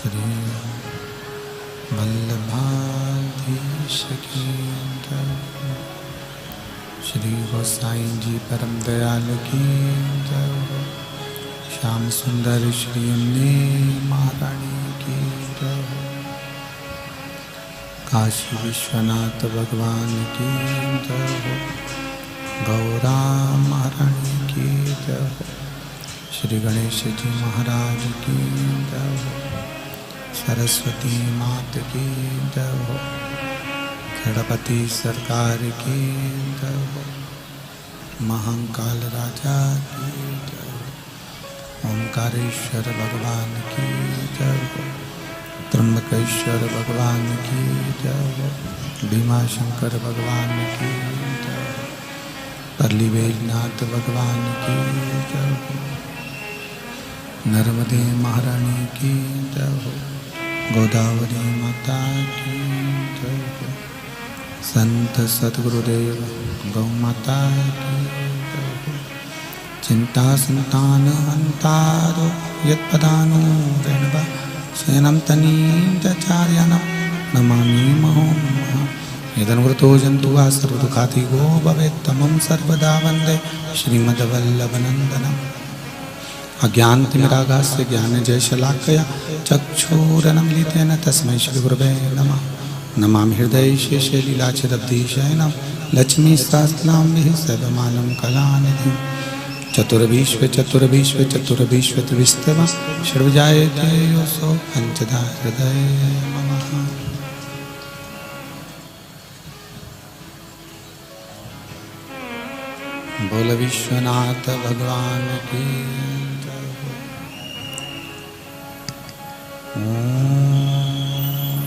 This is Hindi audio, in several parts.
श्री वल्लभाधीश की जय। श्री गोसाई जी परम दयाल की जय। श्याम सुंदर श्री अम्बे महारानी की जय। काशी विश्वनाथ भगवान की जय। गौरा महारानी की जय। श्री गणेश जी महाराज की जय। सरस्वती मात की जय। गणपति सरकार की जय। महाकाल राजा की जय। ओंकारेश्वर भगवान की जय। त्र्यंबकेश्वर भगवान की जय। भीमाशंकर भगवान की जय। परली बैजनाथ भगवान की जय। नर्मदे महारानी की जय। गोदावरी माता की जय। संत सद्गुरुदेव गौ माता की जय। चिंता संतान हंतारो यत्पदानो रेणवा शयनं तनीचार्यानं नमामि महोम यदनुवृतो जन्तुवा सर्वदुःखातिगो भवेत् तमं सर्वदा वन्दे श्रीमद्वल्लभनन्दनम्। अज्ञानतिमिरागास्य ज्ञानजयशलाकया चक्षुरुन्मीलितेन तस्मै श्रीगुरवे नमः। नमामि हृदये शेषे लीलाचरब्धीशयनं लक्ष्मीसहस्रनाम्भिः सर्वमानं कलानिधिम्। चतुर्विश्व चतुर्विश्वतिविस्तव षड्भुजायते योऽसौ पञ्चधा हृदय ममः। बोल विश्वनाथ भगवान की जय। ओम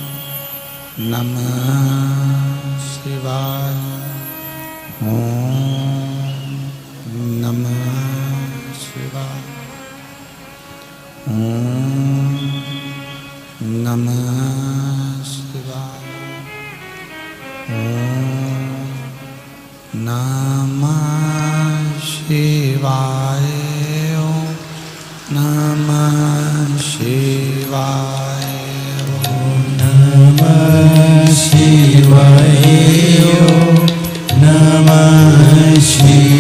नमः शिवाय। ओम नमः शिवाय। ओम नमः शिवाय। ओम नमः शिवाय। ओम नमः शिवाय। ओम नमः शिवाय। ओम नमः शिवाय।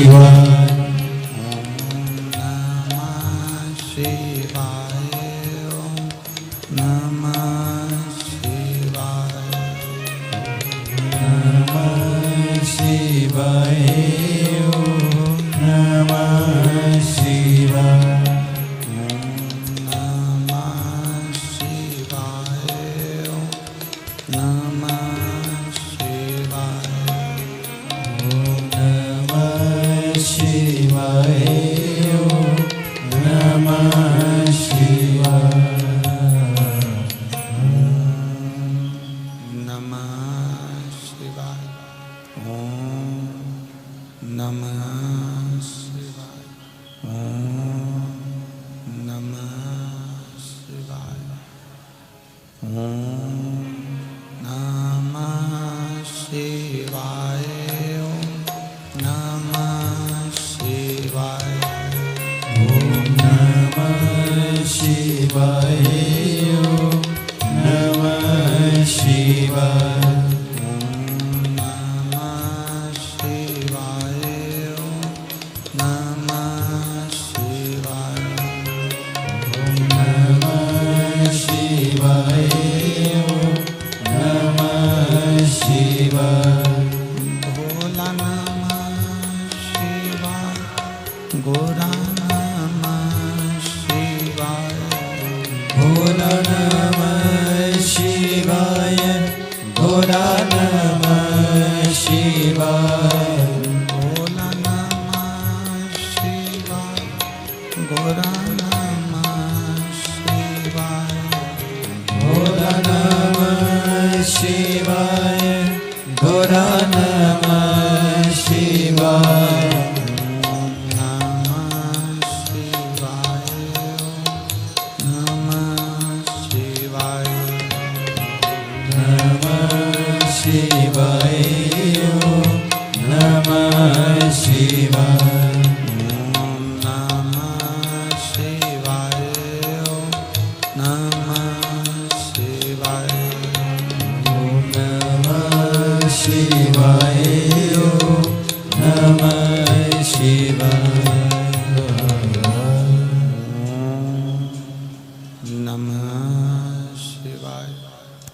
नमः शिवाय।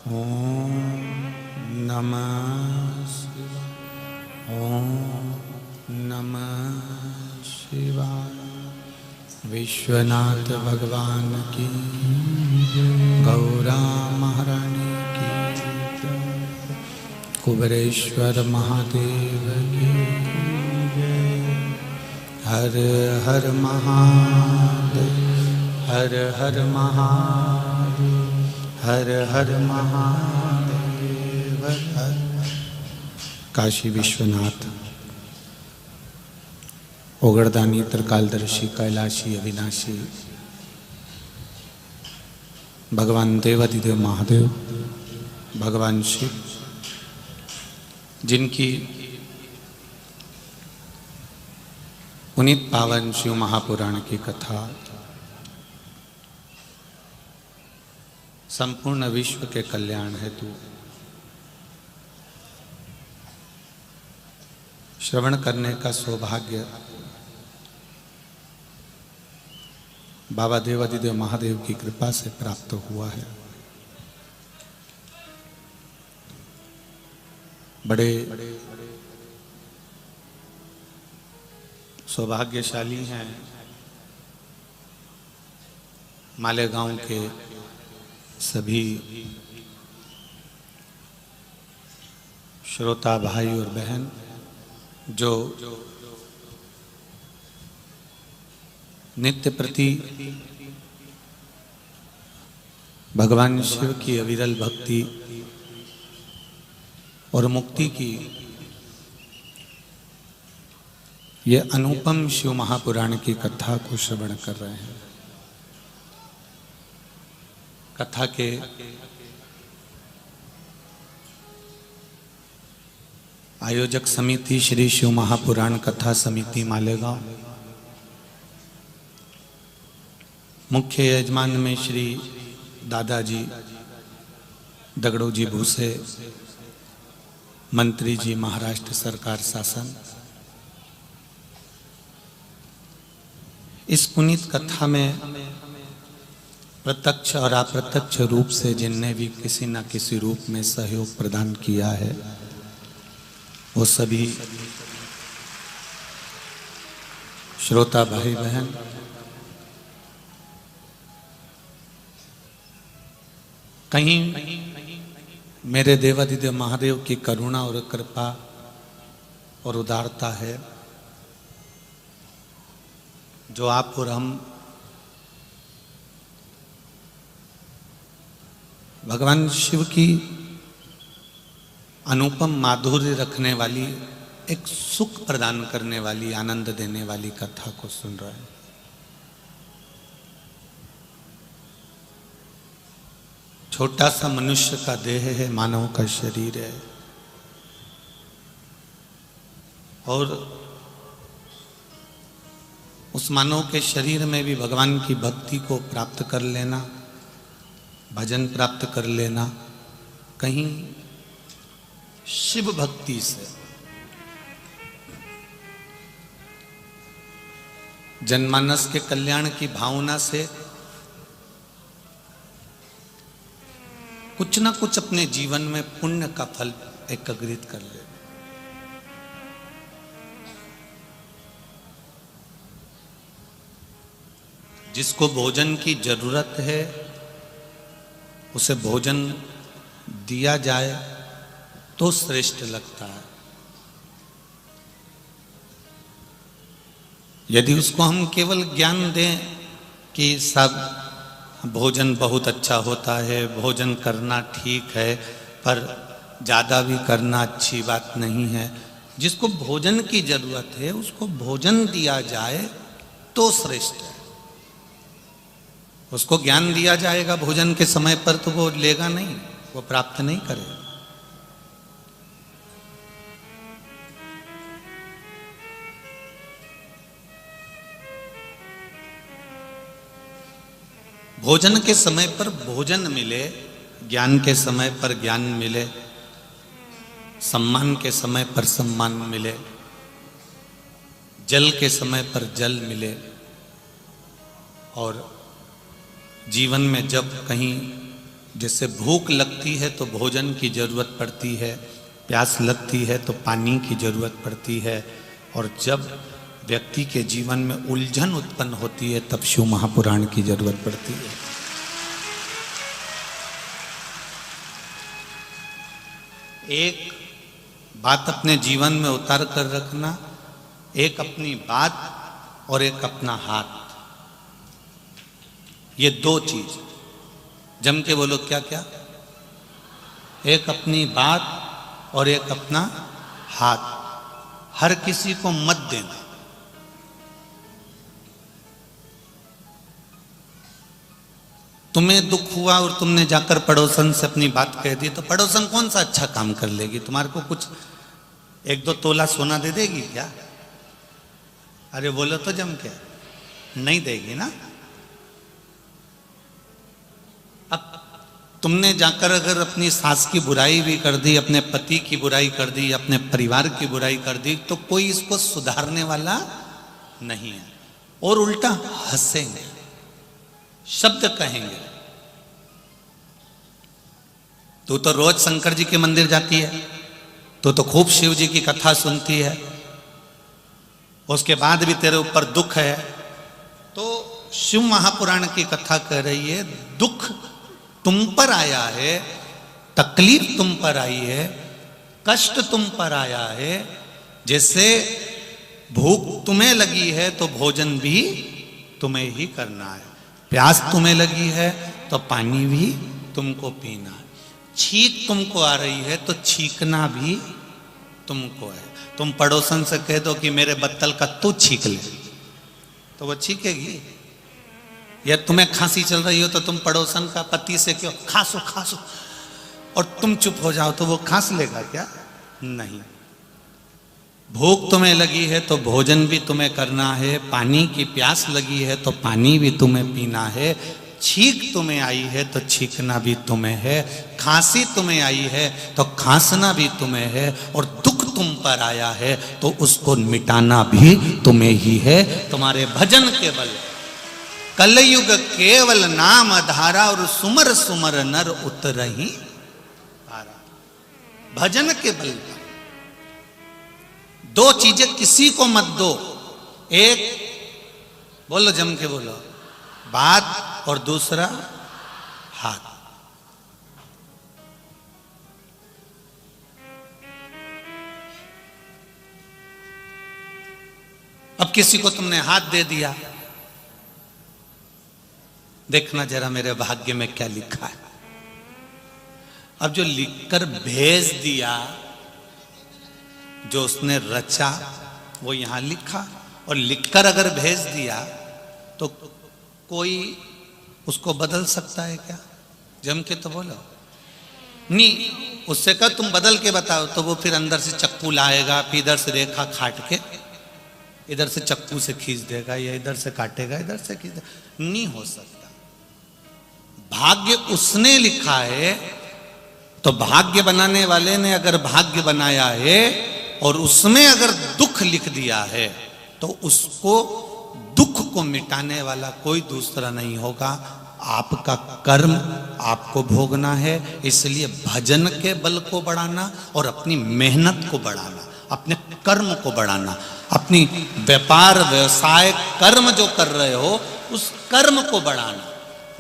ओम नमः शिवाय। ओम नमः शिवाय। विश्वनाथ भगवान की गौरा महारानी की, कुबेरेश्वर महादेव की, हर हर महादेव, हर हर महादेव, हर हर महादेव, हर। काशी विश्वनाथ, ओगरदानी, त्रिकालदर्शी, कैलाशी, अविनाशी भगवान देवाधिदेव महादेव, भगवान शिव, जिनकी पुनीत पावन शिव महापुराण की कथा संपूर्ण विश्व के कल्याण हेतु श्रवण करने का सौभाग्य बाबा देवाधिदेव महादेव की कृपा से प्राप्त हुआ है। बड़े सौभाग्यशाली हैं मालेगांव के सभी श्रोता भाई और बहन जो नित्य प्रति भगवान शिव की अविरल भक्ति और मुक्ति की ये अनुपम शिव महापुराण की कथा को श्रवण कर रहे हैं। कथा के आयोजक समिति श्री शिव महापुराण कथा समिति मालेगांव, मुख्य यजमान में श्री दादाजी दगड़ो जी भूसे, मंत्री जी महाराष्ट्र सरकार शासन। इस पुनीत कथा में प्रत्यक्ष और अप्रत्यक्ष रूप से जिनने भी किसी न किसी रूप में सहयोग प्रदान किया है वो सभी श्रोता भाई बहन कहीं मेरे देवाधिदेव महादेव की करुणा और कृपा और उदारता है जो आप और हम भगवान शिव की अनुपम माधुर्य रखने वाली, एक सुख प्रदान करने वाली, आनंद देने वाली कथा को सुन रहे हैं। छोटा सा मनुष्य का देह है, मानव का शरीर है, और उस मानव के शरीर में भी भगवान की भक्ति को प्राप्त कर लेना, भजन प्राप्त कर लेना, कहीं शिव भक्ति से जनमानस के कल्याण की भावना से कुछ ना कुछ अपने जीवन में पुण्य का फल एकत्रित कर ले। जिसको भोजन की जरूरत है उसे भोजन दिया जाए तो श्रेष्ठ लगता है। यदि उसको हम केवल ज्ञान दें कि सब भोजन बहुत अच्छा होता है, भोजन करना ठीक है, पर ज़्यादा भी करना अच्छी बात नहीं है, जिसको भोजन की जरूरत है उसको भोजन दिया जाए तो श्रेष्ठ है। उसको ज्ञान दिया जाएगा भोजन के समय पर तो वो लेगा नहीं, वो प्राप्त नहीं करेगा। भोजन के समय पर भोजन मिले, ज्ञान के समय पर ज्ञान मिले, सम्मान के समय पर सम्मान मिले, जल के समय पर जल मिले, और जीवन में जब कहीं जैसे भूख लगती है तो भोजन की जरूरत पड़ती है, प्यास लगती है तो पानी की जरूरत पड़ती है, और जब व्यक्ति के जीवन में उलझन उत्पन्न होती है तब शिव महापुराण की जरूरत पड़ती है। एक बात अपने जीवन में उतार कर रखना, एक अपनी बात और एक अपना हाथ, ये दो चीज जम के बोलो क्या क्या? एक अपनी बात और एक अपना हाथ। हर किसी को मत देना। तुम्हें दुख हुआ और तुमने जाकर पड़ोसन से अपनी बात कह दी, तो पड़ोसन कौन सा अच्छा काम कर लेगी? तुम्हारे को कुछ 1-2 तोला सोना दे देगी क्या? अरे बोलो तो जम के, नहीं देगी ना। अब तुमने जाकर अगर अपनी सास की बुराई भी कर दी, अपने पति की बुराई कर दी, अपने परिवार की बुराई कर दी, तो कोई इसको सुधारने वाला नहीं है, और उल्टा हंसेंगे, शब्द कहेंगे। तू तो रोज शंकर जी के मंदिर जाती है, तू तो खूब शिव जी की कथा सुनती है, उसके बाद भी तेरे ऊपर दुख है। तो शिव महापुराण की कथा कह रही है, दुख तुम पर आया है, तकलीफ तुम पर आई है, कष्ट तुम पर आया है। जैसे भूख तुम्हें लगी है तो भोजन भी तुम्हें ही करना है, प्यास तुम्हें लगी है तो पानी भी तुमको पीना है, छींक तुमको आ रही है तो छींकना भी तुमको है। तुम पड़ोसन से कह दो कि मेरे बत्तल का तू छींक ले, तो वो छींकेगी। या तुम्हें खांसी चल रही हो तो तुम पड़ोसन का पति से क्यों खांसो खांसो, और तुम चुप हो जाओ तो वो खांस लेगा क्या? नहीं। भूख तुम्हें लगी है तो भोजन भी तुम्हें करना है, पानी की प्यास लगी है तो पानी भी तुम्हें पीना है, छींक तुम्हें आई है तो छींकना भी तुम्हें है, खांसी तुम्हें आई है तो खांसना भी तुम्हें है, और दुख तुम पर आया है तो उसको मिटाना भी तुम्हें ही है। तुम्हारे भजन के बल कलयुग केवल नाम धारा, और सुमर सुमर नर उतरहि पारा। भजन के बल पर दो चीजें किसी को मत दो, एक बोलो जम के बोलो बात, और दूसरा हाथ। अब किसी को तुमने हाथ दे दिया, देखना जरा मेरे भाग्य में क्या लिखा है। अब जो लिखकर भेज दिया, जो उसने रचा वो यहां लिखा, और लिखकर अगर भेज दिया तो कोई उसको बदल सकता है क्या? जम के तो बोलो नहीं। उससे कह तुम बदल के बताओ, तो वो फिर अंदर से चक्कू लाएगा, फिर इधर से रेखा काट के इधर से चक्कू से खींच देगा, या इधर से काटेगा इधर से खींच देगा। नहीं हो सकता। भाग्य उसने लिखा है, तो भाग्य बनाने वाले ने अगर भाग्य बनाया है और उसमें अगर दुख लिख दिया है, तो उसको दुख को मिटाने वाला कोई दूसरा नहीं होगा। आपका कर्म आपको भोगना है। इसलिए भजन के बल को बढ़ाना और अपनी मेहनत को बढ़ाना, अपने कर्म को बढ़ाना, अपनी व्यापार व्यवसाय कर्म जो कर रहे हो उस कर्म को बढ़ाना।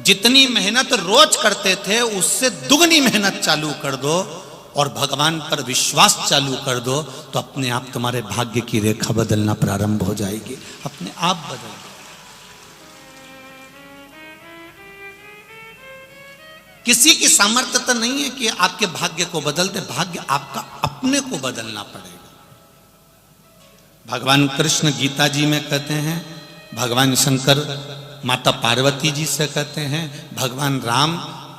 जितनी मेहनत रोज करते थे उससे दुगनी मेहनत चालू कर दो और भगवान पर विश्वास चालू कर दो, तो अपने आप तुम्हारे भाग्य की रेखा बदलना प्रारंभ हो जाएगी, अपने आप बदल। किसी की सामर्थ्य तो नहीं है कि आपके भाग्य को बदल दे, भाग्य आपका अपने को बदलना पड़ेगा। भगवान कृष्ण गीता जी में कहते हैं, भगवान शंकर माता पार्वती जी से कहते हैं, भगवान राम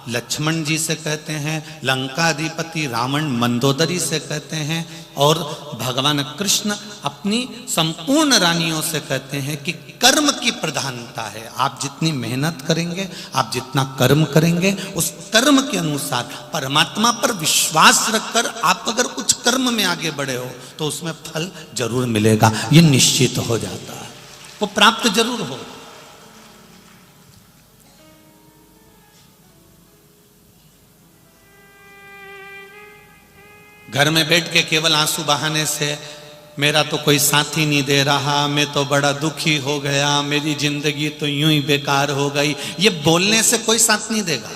लक्ष्मण जी से कहते हैं, लंकाधिपति रावण मंदोदरी से कहते हैं, और भगवान कृष्ण अपनी संपूर्ण रानियों से कहते हैं कि कर्म की प्रधानता है। आप जितनी मेहनत करेंगे, आप जितना कर्म करेंगे, उस कर्म के अनुसार परमात्मा पर विश्वास रखकर आप अगर कुछ कर्म में आगे बढ़े हो तो उसमें फल जरूर मिलेगा। ये निश्चित हो जाता है, वो प्राप्त जरूर हो। घर में बैठ के केवल आंसू बहाने से मेरा तो कोई साथी नहीं दे रहा, मैं तो बड़ा दुखी हो गया, मेरी जिंदगी तो यूं ही बेकार हो गई, ये बोलने से कोई साथ नहीं देगा,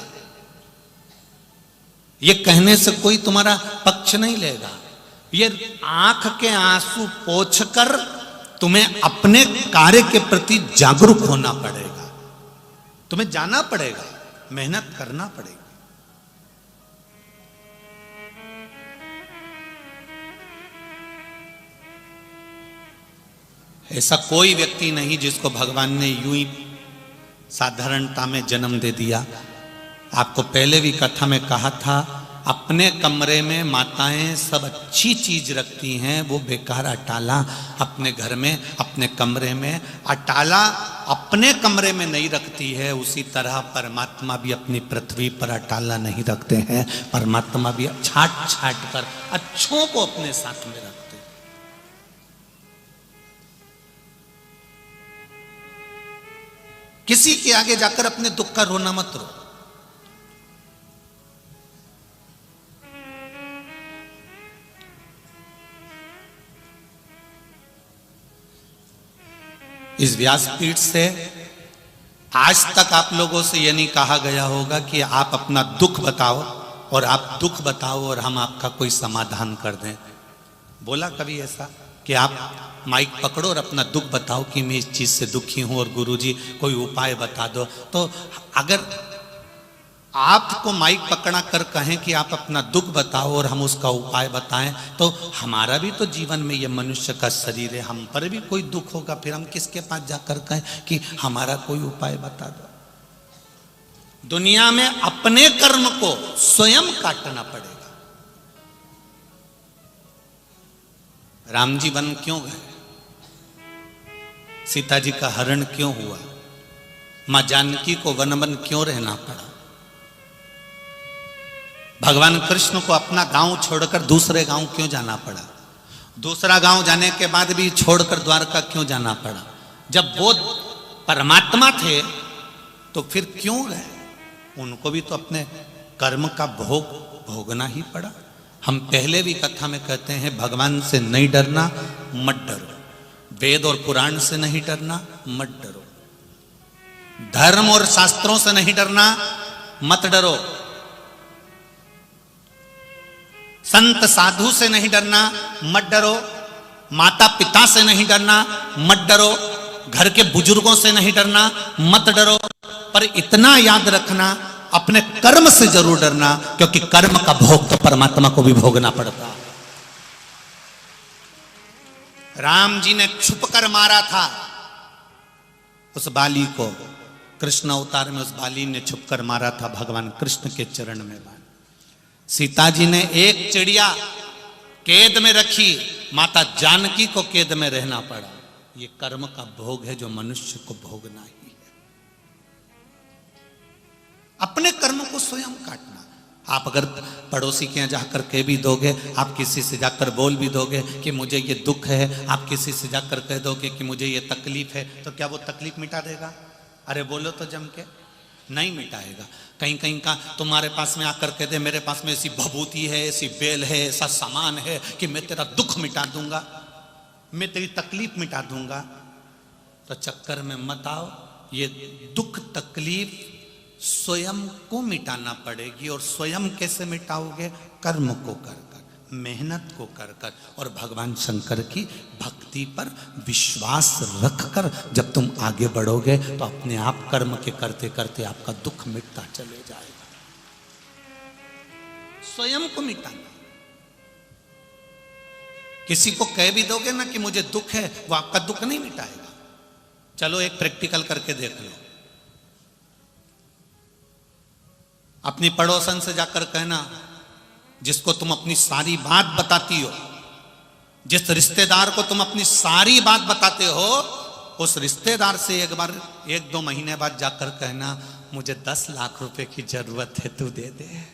ये कहने से कोई तुम्हारा पक्ष नहीं लेगा। ये आंख के आंसू पोंछकर तुम्हें अपने कार्य के प्रति जागरूक होना पड़ेगा, तुम्हें जाना पड़ेगा, मेहनत करना पड़ेगी। ऐसा कोई व्यक्ति नहीं जिसको भगवान ने यूं ही साधारणता में जन्म दे दिया। आपको पहले भी कथा में कहा था, अपने कमरे में माताएं सब अच्छी चीज रखती हैं, वो बेकार अटाला अपने घर में, अपने कमरे में, अटाला अपने कमरे में नहीं रखती है। उसी तरह परमात्मा भी अपनी पृथ्वी पर अटाला नहीं रखते हैं, परमात्मा भी छाट छाट कर अच्छों को अपने साथ में रखते हैं। किसी के आगे जाकर अपने दुख का रोना मत रो। इस व्यासपीठ से आज तक आप लोगों से यह नहीं कहा गया होगा कि आप अपना दुख बताओ और आप दुख बताओ और हम आपका कोई समाधान कर दें। बोला कभी ऐसा कि आप माइक पकड़ो और अपना दुख बताओ कि मैं इस चीज से दुखी हूं और गुरुजी कोई उपाय बता दो? तो अगर आपको माइक पकड़ा कर कहें कि आप अपना दुख बताओ और हम उसका उपाय बताएं, तो हमारा भी तो जीवन में ये मनुष्य का शरीर है, हम पर भी कोई दुख होगा, फिर हम किसके पास जाकर कहें कि हमारा कोई उपाय बता दो? दुनिया में अपने कर्म को स्वयं काटना पड़ेगा। राम जी वन क्यों गए? सीता जी का हरण क्यों हुआ? मां जानकी को वन वन क्यों रहना पड़ा? भगवान कृष्ण को अपना गांव छोड़कर दूसरे गांव क्यों जाना पड़ा? दूसरा गांव जाने के बाद भी छोड़कर द्वारका क्यों जाना पड़ा? जब वो परमात्मा थे तो फिर क्यों गए? उनको भी तो अपने कर्म का भोग भोगना ही पड़ा। हम पहले भी कथा में कहते हैं, भगवान से नहीं डरना, मत डरो। वेद और पुराण से नहीं डरना, मत डरो। धर्म और शास्त्रों से नहीं डरना, मत डरो। संत साधु से नहीं डरना, मत डरो। माता पिता से नहीं डरना, मत डरो। घर के बुजुर्गों से नहीं डरना, मत डरो। पर इतना याद रखना, अपने कर्म से जरूर डरना, क्योंकि कर्म का भोग तो परमात्मा को भी भोगना पड़ता। राम जी ने छुप कर मारा था उस बाली को, कृष्ण अवतार में उस बाली ने छुप कर मारा था भगवान कृष्ण के चरण में। सीता जी ने एक चिड़िया कैद में रखी, माता जानकी को कैद में रहना पड़ा। ये कर्म का भोग है जो मनुष्य को भोगना ही है। अपने कर्म को स्वयं काटना। आप अगर पड़ोसी के यहाँ जाकर कह भी दोगे, आप किसी से जाकर बोल भी दोगे कि मुझे ये दुख है, आप किसी से जाकर कह दोगे कि मुझे ये तकलीफ है, तो क्या वो तकलीफ मिटा देगा? अरे बोलो तो जम के, नहीं मिटाएगा। कहीं कहीं का तुम्हारे पास में आकर कह दे, मेरे पास में ऐसी भभूति है, ऐसी बेल है, ऐसा सामान है कि मैं तेरा दुख मिटा दूंगा, मैं तेरी तकलीफ मिटा दूंगा, तो चक्कर में मत आओ। ये दुख तकलीफ स्वयं को मिटाना पड़ेगी। और स्वयं कैसे मिटाओगे? कर्म को कर कर, मेहनत को कर कर, और भगवान शंकर की भक्ति पर विश्वास रखकर जब तुम आगे बढ़ोगे तो अपने आप कर्म के करते करते आपका दुख मिटता चले जाएगा। स्वयं को मिटाना। किसी को कह भी दोगे ना कि मुझे दुख है, वो आपका दुख नहीं मिटाएगा। चलो एक प्रैक्टिकल करके देख लो। अपनी पड़ोसन से जाकर कहना, जिसको तुम अपनी सारी बात बताती हो, जिस रिश्तेदार को तुम अपनी सारी बात बताते हो, उस रिश्तेदार से एक बार 1-2 महीने बाद जाकर कहना, मुझे 10 लाख रुपए की जरूरत है, तू दे दे।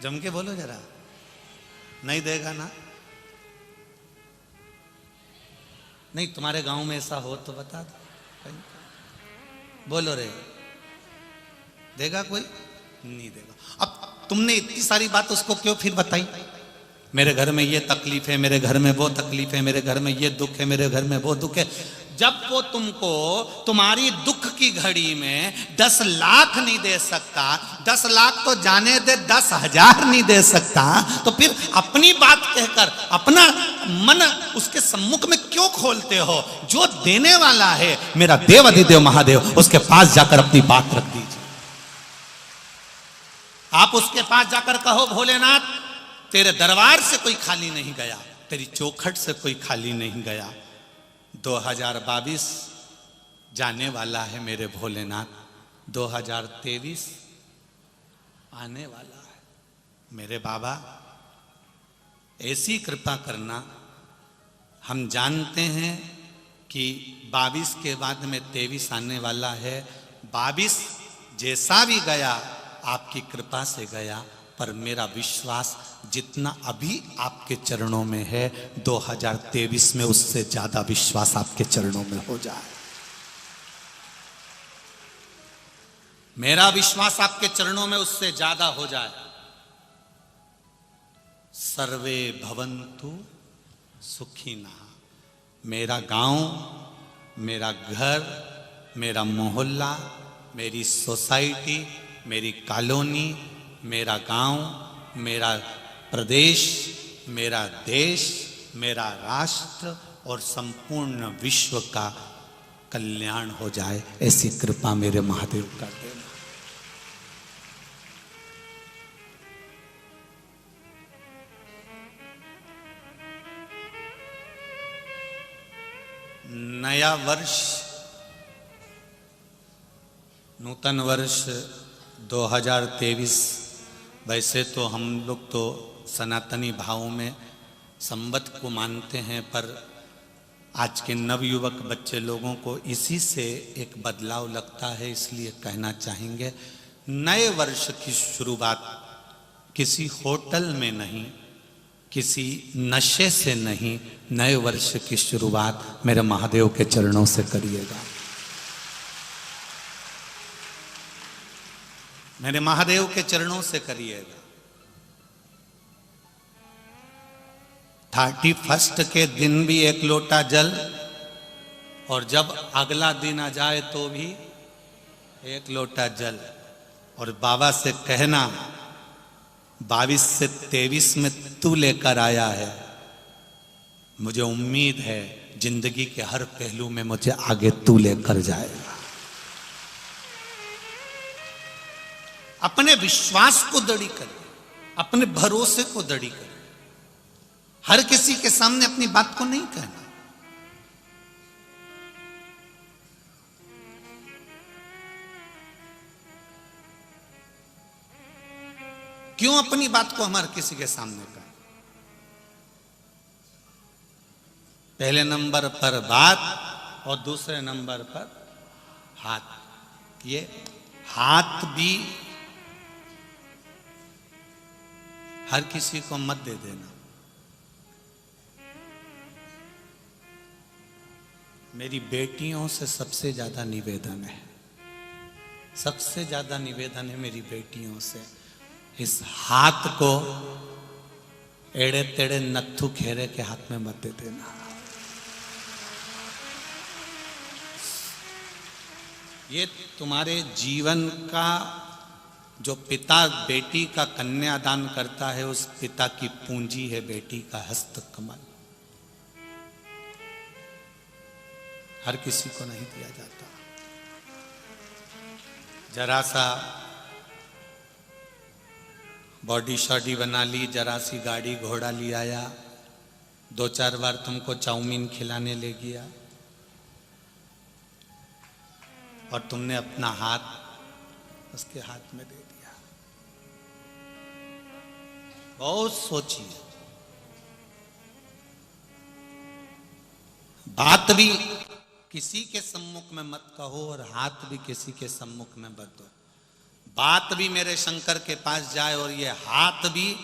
जम के बोलो जरा। नहीं देगा ना? नहीं, तुम्हारे गांव में ऐसा हो तो बता दो। बोलो रे। देगा कोई? नहीं देगा। अब तुमने इतनी सारी बात उसको क्यों फिर बताई? मेरे घर में ये तकलीफ है, मेरे घर में वो तकलीफ है, मेरे घर में ये दुख है, मेरे घर में वो दुख है। जब वो तुमको तुम्हारी दुख की घड़ी में 10 लाख नहीं दे सकता, 10 लाख तो जाने दे 10,000 नहीं दे सकता, तो फिर अपनी बात कहकर अपना मन उसके सम्मुख में क्यों खोलते हो? जो देने वाला है मेरा देव अधिदेव महादेव, उसके पास जाकर अपनी बात रख दीजिए। आप उसके पास जाकर कहो, भोलेनाथ तेरे दरबार से कोई खाली नहीं गया, तेरी चौखट से कोई खाली नहीं गया। 2022 जाने वाला है मेरे भोलेनाथ, 2023 आने वाला है। मेरे बाबा ऐसी कृपा करना। हम जानते हैं कि 22 के बाद में 23 आने वाला है। 22 जैसा भी गया आपकी कृपा से गया, पर मेरा विश्वास जितना अभी आपके चरणों में है, 2023 में उससे ज्यादा विश्वास आपके चरणों में हो जाए। मेरा विश्वास आपके चरणों में उससे ज्यादा हो जाए। सर्वे भवन्तु सुखिनः। मेरा गांव, मेरा घर, मेरा मोहल्ला, मेरी सोसाइटी, मेरी कॉलोनी, मेरा गांव, मेरा प्रदेश, मेरा देश, मेरा राष्ट्र और संपूर्ण विश्व का कल्याण हो जाए, ऐसी कृपा मेरे महादेव कर देना। नया वर्ष, नूतन वर्ष 2023, वैसे तो हम लोग तो सनातनी भाव में संवत को मानते हैं, पर आज के नवयुवक बच्चे लोगों को इसी से एक बदलाव लगता है, इसलिए कहना चाहेंगे नए वर्ष की शुरुआत किसी होटल में नहीं, किसी नशे से नहीं, नए वर्ष की शुरुआत मेरे महादेव के चरणों से करिएगा। मेरे महादेव के चरणों से करिएगा। 31 के दिन भी 1 लोटा जल, और जब अगला दिन आ जाए तो भी 1 लोटा जल। और बाबा से कहना 22 से 23 में तू लेकर आया है, मुझे उम्मीद है जिंदगी के हर पहलू में मुझे आगे तू लेकर जाएगा। अपने विश्वास को दृढ़ करें, अपने भरोसे को दृढ़ करें। हर किसी के सामने अपनी बात को नहीं कहना। क्यों अपनी बात को हम हर किसी के सामने कहें? पहले नंबर पर बात और दूसरे नंबर पर हाथ। ये हाथ भी हर किसी को मत दे देना। मेरी बेटियों से सबसे ज्यादा निवेदन है, सबसे ज्यादा निवेदन है मेरी बेटियों से, इस हाथ को एड़े तेड़े नत्थु खेरे के हाथ में मत दे देना। ये तुम्हारे जीवन का जो पिता बेटी का कन्यादान करता है, उस पिता की पूंजी है बेटी का हस्त कमल। हर किसी को नहीं दिया जाता। जरा सा बॉडी शॉडी बना ली, जरा सी गाड़ी घोड़ा ले आया, 2-4 बार तुमको चाउमीन खिलाने ले गया, और तुमने अपना हाथ उसके हाथ में दे दिया। बहुत सोचिए। बात भी किसी के सम्मुख में मत कहो और हाथ भी किसी के सम्मुख में मत दो। बात भी मेरे शंकर के पास जाए और ये हाथ भी,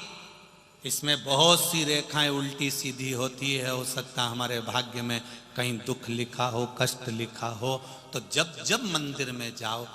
इसमें बहुत सी रेखाएं उल्टी सीधी होती है। हो सकता हमारे भाग्य में कहीं दुख लिखा हो, कष्ट लिखा हो, तो जब जब मंदिर में जाओ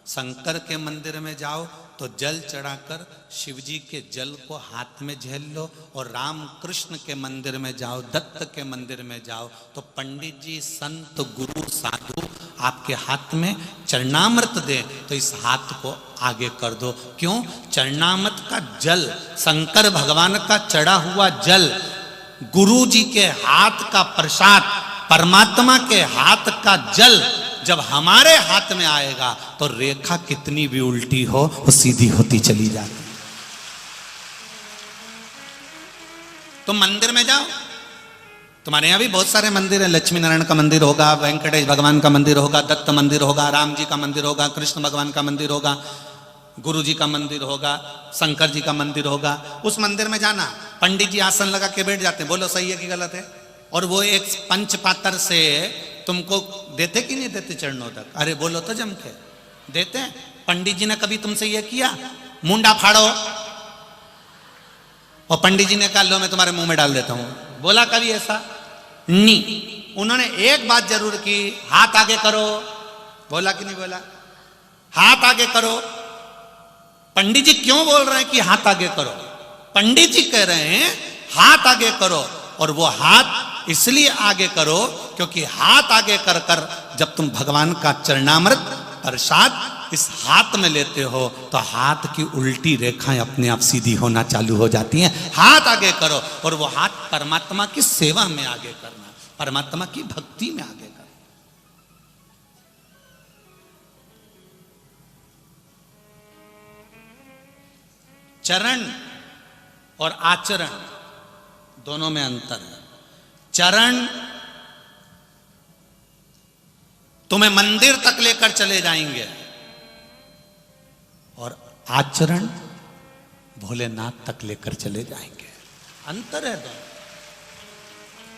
शंकर के मंदिर में जाओ तो जल चढ़ाकर शिव जी के जल को हाथ में झेल लो, और राम कृष्ण के मंदिर में जाओ, दत्त के मंदिर में जाओ तो पंडित जी, संत, गुरु, साधु आपके हाथ में चरणामृत दे तो इस हाथ को आगे कर दो। क्यों? चरणामृत का जल, शंकर भगवान का चढ़ा हुआ जल, गुरु जी के हाथ का प्रसाद, परमात्मा के हाथ का जल जब हमारे हाथ में आएगा तो रेखा कितनी भी उल्टी हो वो सीधी होती चली जाती। तुम मंदिर में जाओ, तुम्हारे यहां भी बहुत सारे मंदिर है, लक्ष्मी नारायण का मंदिर होगा, वेंकटेश भगवान का मंदिर होगा, दत्त मंदिर होगा, राम जी का मंदिर होगा, कृष्ण भगवान का मंदिर होगा, गुरु जी का मंदिर होगा, शंकर जी का मंदिर होगा। उस मंदिर में जाना, पंडित जी आसन लगा के बैठ जाते हैं, बोलो सही है कि गलत है? और वो एक पंचपात्र से तुमको देते कि नहीं देते चरणों तक? अरे बोलो तो जम के देते हैं। पंडित जी ने कभी तुमसे ये किया मुंडा फाड़ो, और पंडित जी ने कहा लो मैं तुम्हारे मुंह में डाल देता हूं? बोला कभी ऐसा? नहीं। उन्होंने एक बात जरूर की, हाथ आगे करो। बोला कि नहीं बोला? हाथ आगे करो। पंडित जी क्यों बोल रहे हैं कि हाथ आगे करो? पंडित जी कह रहे हैं हाथ आगे करो, और वो हाथ इसलिए आगे करो क्योंकि हाथ आगे कर कर जब तुम भगवान का चरणामृत प्रसाद इस हाथ में लेते हो तो हाथ की उल्टी रेखाएं अपने आप सीधी होना चालू हो जाती हैं। हाथ आगे करो, और वो हाथ परमात्मा की सेवा में आगे करना, परमात्मा की भक्ति में आगे करना। चरण और आचरण दोनों में अंतर है। चरण तुम्हें मंदिर तक लेकर चले जाएंगे, और आचरण भोलेनाथ तक लेकर चले जाएंगे। अंतर है दोनों।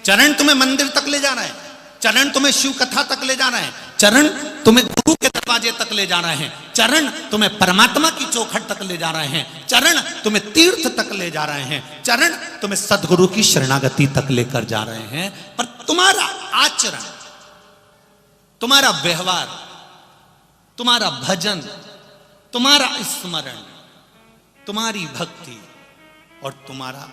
चरण तुम्हें मंदिर तक ले जा रहे हैं, चरण तुम्हें शिव कथा तक ले जा रहे हैं, चरण तुम्हें गुरु के दरवाजे तक ले जा रहे हैं, चरण तुम्हें परमात्मा की चौखट तक ले जा रहे हैं, चरण तुम्हें तीर्थ तक ले जा रहे हैं, चरण तुम्हें सदगुरु की शरणागति तक लेकर जा रहे हैं। पर तुम्हारा आचरण, तुम्हारा व्यवहार, तुम्हारा भजन, तुम्हारा स्मरण, तुम्हारी भक्ति और तुम्हारा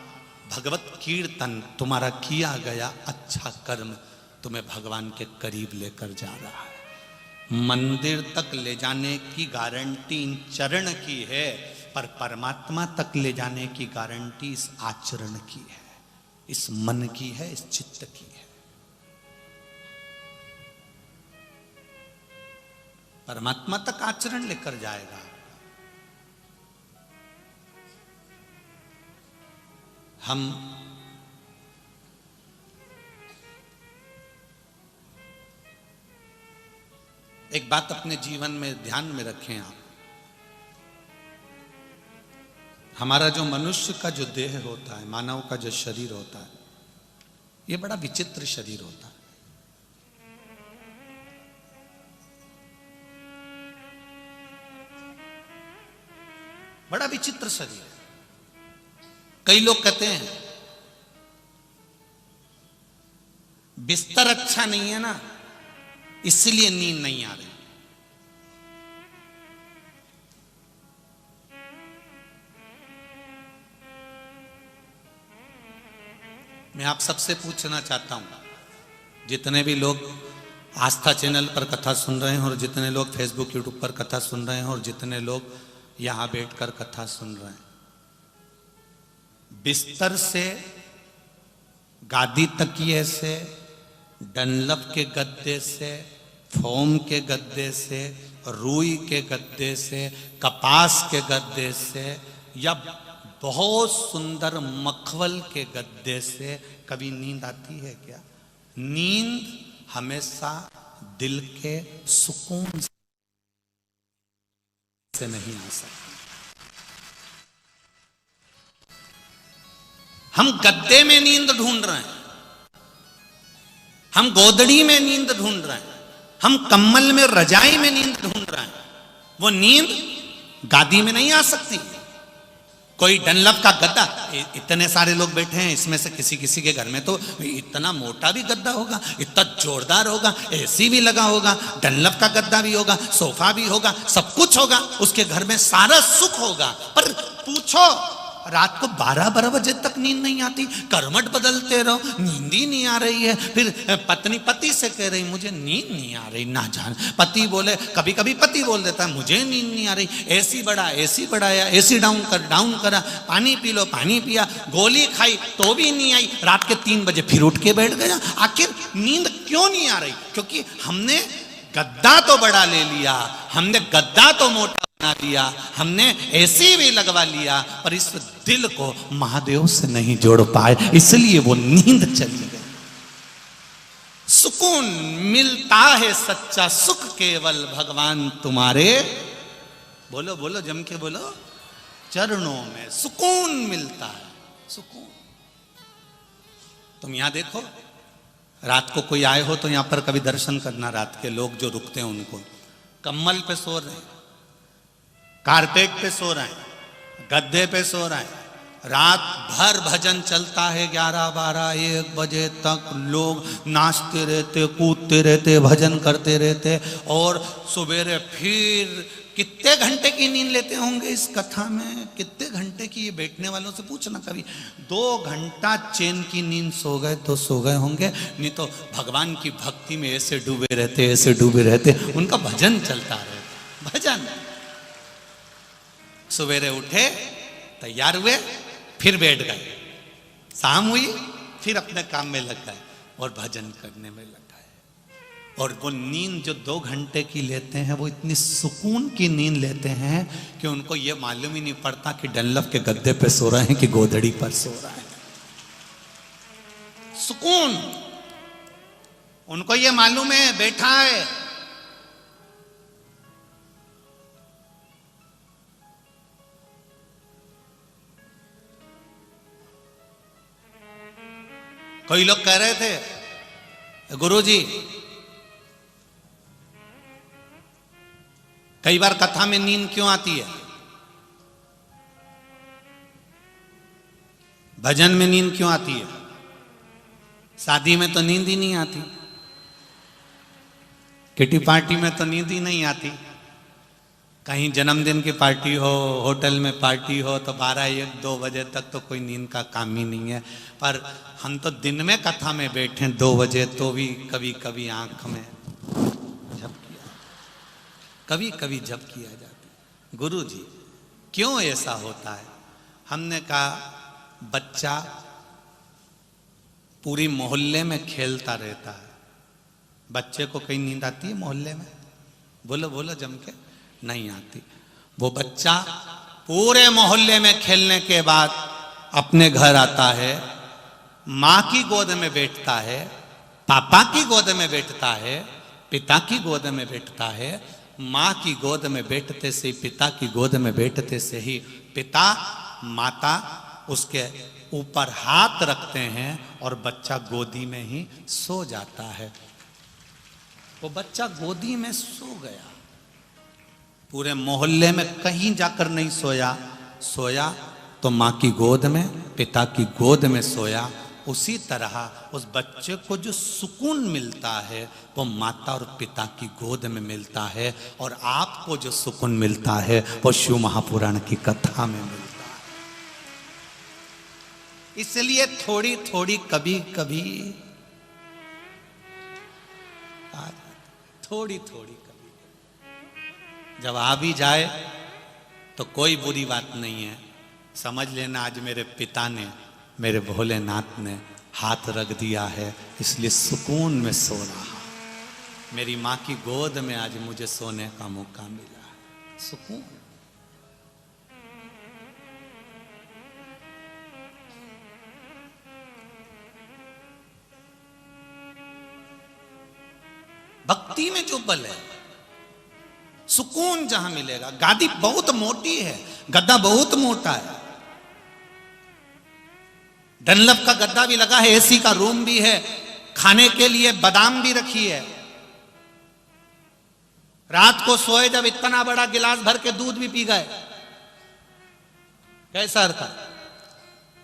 भगवत कीर्तन, तुम्हारा किया गया अच्छा कर्म तुम्हें भगवान के करीब लेकर जा रहा है। मंदिर तक ले जाने की गारंटी इन चरण की है, पर परमात्मा तक ले जाने की गारंटी इस आचरण की है, इस मन की है, इस चित्त की है। परमात्मा तक आचरण लेकर जाएगा। हम एक बात अपने जीवन में ध्यान में रखें आप, हमारा जो मनुष्य का जो देह होता है, मानव का जो शरीर होता है, ये बड़ा विचित्र शरीर होता है। बड़ा विचित्र शरीर है। कई लोग कहते हैं बिस्तर अच्छा नहीं है ना, इसलिए नींद नहीं आ रही। मैं आप सबसे पूछना चाहता हूं, जितने भी लोग आस्था चैनल पर कथा सुन रहे हैं, और जितने लोग फेसबुक यूट्यूब पर कथा सुन रहे हैं, और जितने लोग यहां बैठकर कथा सुन रहे हैं, बिस्तर से, गादी तकिए से, डनलप के गद्दे से, फोम के गद्दे से, रुई के गद्दे से, कपास के गद्दे से, या बहुत सुंदर मखमल के गद्दे से कभी नींद आती है क्या? नींद हमेशा दिल के सुकून से नहीं आ सकती। हम गद्दे में नींद ढूंढ रहे हैं, हम गोदड़ी में नींद ढूंढ रहे हैं, हम कम्बल में, रजाई में नींद ढूंढ रहे हैं। वो नींद गादी में नहीं आ सकती, कोई डनलप का गद्दा, इतने सारे लोग बैठे हैं, इसमें से किसी किसी के घर में तो इतना मोटा भी गद्दा होगा, इतना जोरदार होगा, एसी भी लगा होगा, डनलप का गद्दा भी होगा, सोफा भी होगा, सब कुछ होगा, उसके घर में सारा सुख होगा। पर पूछो, रात को 12-12 बजे तक नींद नहीं आती, करवट बदलते रहो, नींद ही नहीं आ रही है। फिर पत्नी पति से कह रही मुझे नींद नहीं आ रही, ना जान। पति बोले, कभी कभी पति बोल देता है मुझे नींद नहीं आ रही, एसी बढ़ाया, एसी डाउन करा, पानी पी लो, पानी पिया, गोली खाई तो भी नहीं आई, रात के 3 बजे फिर उठ के बैठ गया। आखिर नींद क्यों नहीं आ रही? क्योंकि हमने गद्दा तो बड़ा ले लिया, हमने गद्दा तो मोटा बना लिया, हमने एसी भी लगवा लिया, पर इस दिल को महादेव से नहीं जोड़ पाए, इसलिए वो नींद चली गई। सुकून मिलता है सच्चा सुख केवल भगवान तुम्हारे, बोलो बोलो जम के बोलो, चरणों में सुकून मिलता है, सुकून। तुम यहां देखो, रात को कोई आए हो तो यहां पर कभी दर्शन करना, रात के लोग जो रुकते हैं उनको, कम्बल पे सो रहे हैं, कारपेट पे सो रहे हैं, गद्दे पे सो रहे हैं, रात भर भजन चलता है, 11-12-1 बजे तक लोग नाचते रहते, कूदते रहते, भजन करते रहते, और सवेरे फिर कितने घंटे की नींद लेते होंगे इस कथा में, कितने घंटे की? ये बैठने वालों से पूछना कभी। 2 घंटा चैन की नींद सो गए तो सो गए होंगे, नहीं तो भगवान की भक्ति में ऐसे डूबे रहते, ऐसे डूबे रहते, उनका भजन चलता रहता, भजन। सवेरे उठे, तैयार हुए, फिर बैठ गए, शाम हुई, फिर अपने काम में लग गए और भजन करने में लग गए। और वो नींद जो 2 घंटे की लेते हैं, वो इतनी सुकून की नींद लेते हैं कि उनको ये मालूम ही नहीं पड़ता कि डनलप के गद्दे पे सो रहे हैं कि गोदड़ी पर सो रहे हैं। सुकून उनको ये मालूम है, बैठा है। कोई लोग कह रहे थे, गुरुजी कई बार कथा में नींद क्यों आती है? भजन में नींद क्यों आती है? शादी में तो नींद ही नहीं आती, किटी पार्टी में तो नींद ही नहीं आती, कहीं जन्मदिन की पार्टी हो, होटल में पार्टी हो तो 12-1-2 बजे तक तो कोई नींद का काम ही नहीं है। पर हम तो दिन में कथा में बैठे 2 बजे तो भी कभी कभी आंख में झपकिया, कभी कभी झपकी आ जाती। गुरु जी क्यों ऐसा होता है? हमने कहा, बच्चा पूरी मोहल्ले में खेलता रहता है, बच्चे को कहीं नींद आती है मोहल्ले में? बोलो बोलो जम के, नहीं आती। वो बच्चा पूरे मोहल्ले में खेलने के बाद अपने घर आता है, माँ की गोद में बैठता है, पापा की गोद में बैठता है, पिता की गोद में बैठता है। माँ की गोद में बैठते से ही, पिता की गोद में बैठते से ही पिता माता उसके ऊपर हाथ रखते हैं और बच्चा गोदी में ही सो जाता है। वो बच्चा गोदी में सो गया, पूरे मोहल्ले में कहीं जाकर नहीं सोया, सोया तो माँ की गोद में, पिता की गोद में सोया। उसी तरह उस बच्चे को जो सुकून मिलता है वो माता और पिता की गोद में मिलता है, और आपको जो सुकून मिलता है वो शिव महापुराण की कथा में मिलता है। इसलिए थोड़ी थोड़ी कभी कभी थोड़ी थोड़ी कभी जब आ भी जाए तो कोई बुरी बात नहीं है। समझ लेना आज मेरे पिता ने, मेरे भोलेनाथ ने हाथ रख दिया है, इसलिए सुकून में सो रहा। मेरी माँ की गोद में आज मुझे सोने का मौका मिला है, सुकून। भक्ति में जो बल है, सुकून जहां मिलेगा। गादी बहुत मोटी है, गद्दा बहुत मोटा है, डनलप का गद्दा भी लगा है, एसी का रूम भी है, खाने के लिए बादाम भी रखी है। रात को सोए जब इतना बड़ा गिलास भर के दूध भी पी गए, कैसा था?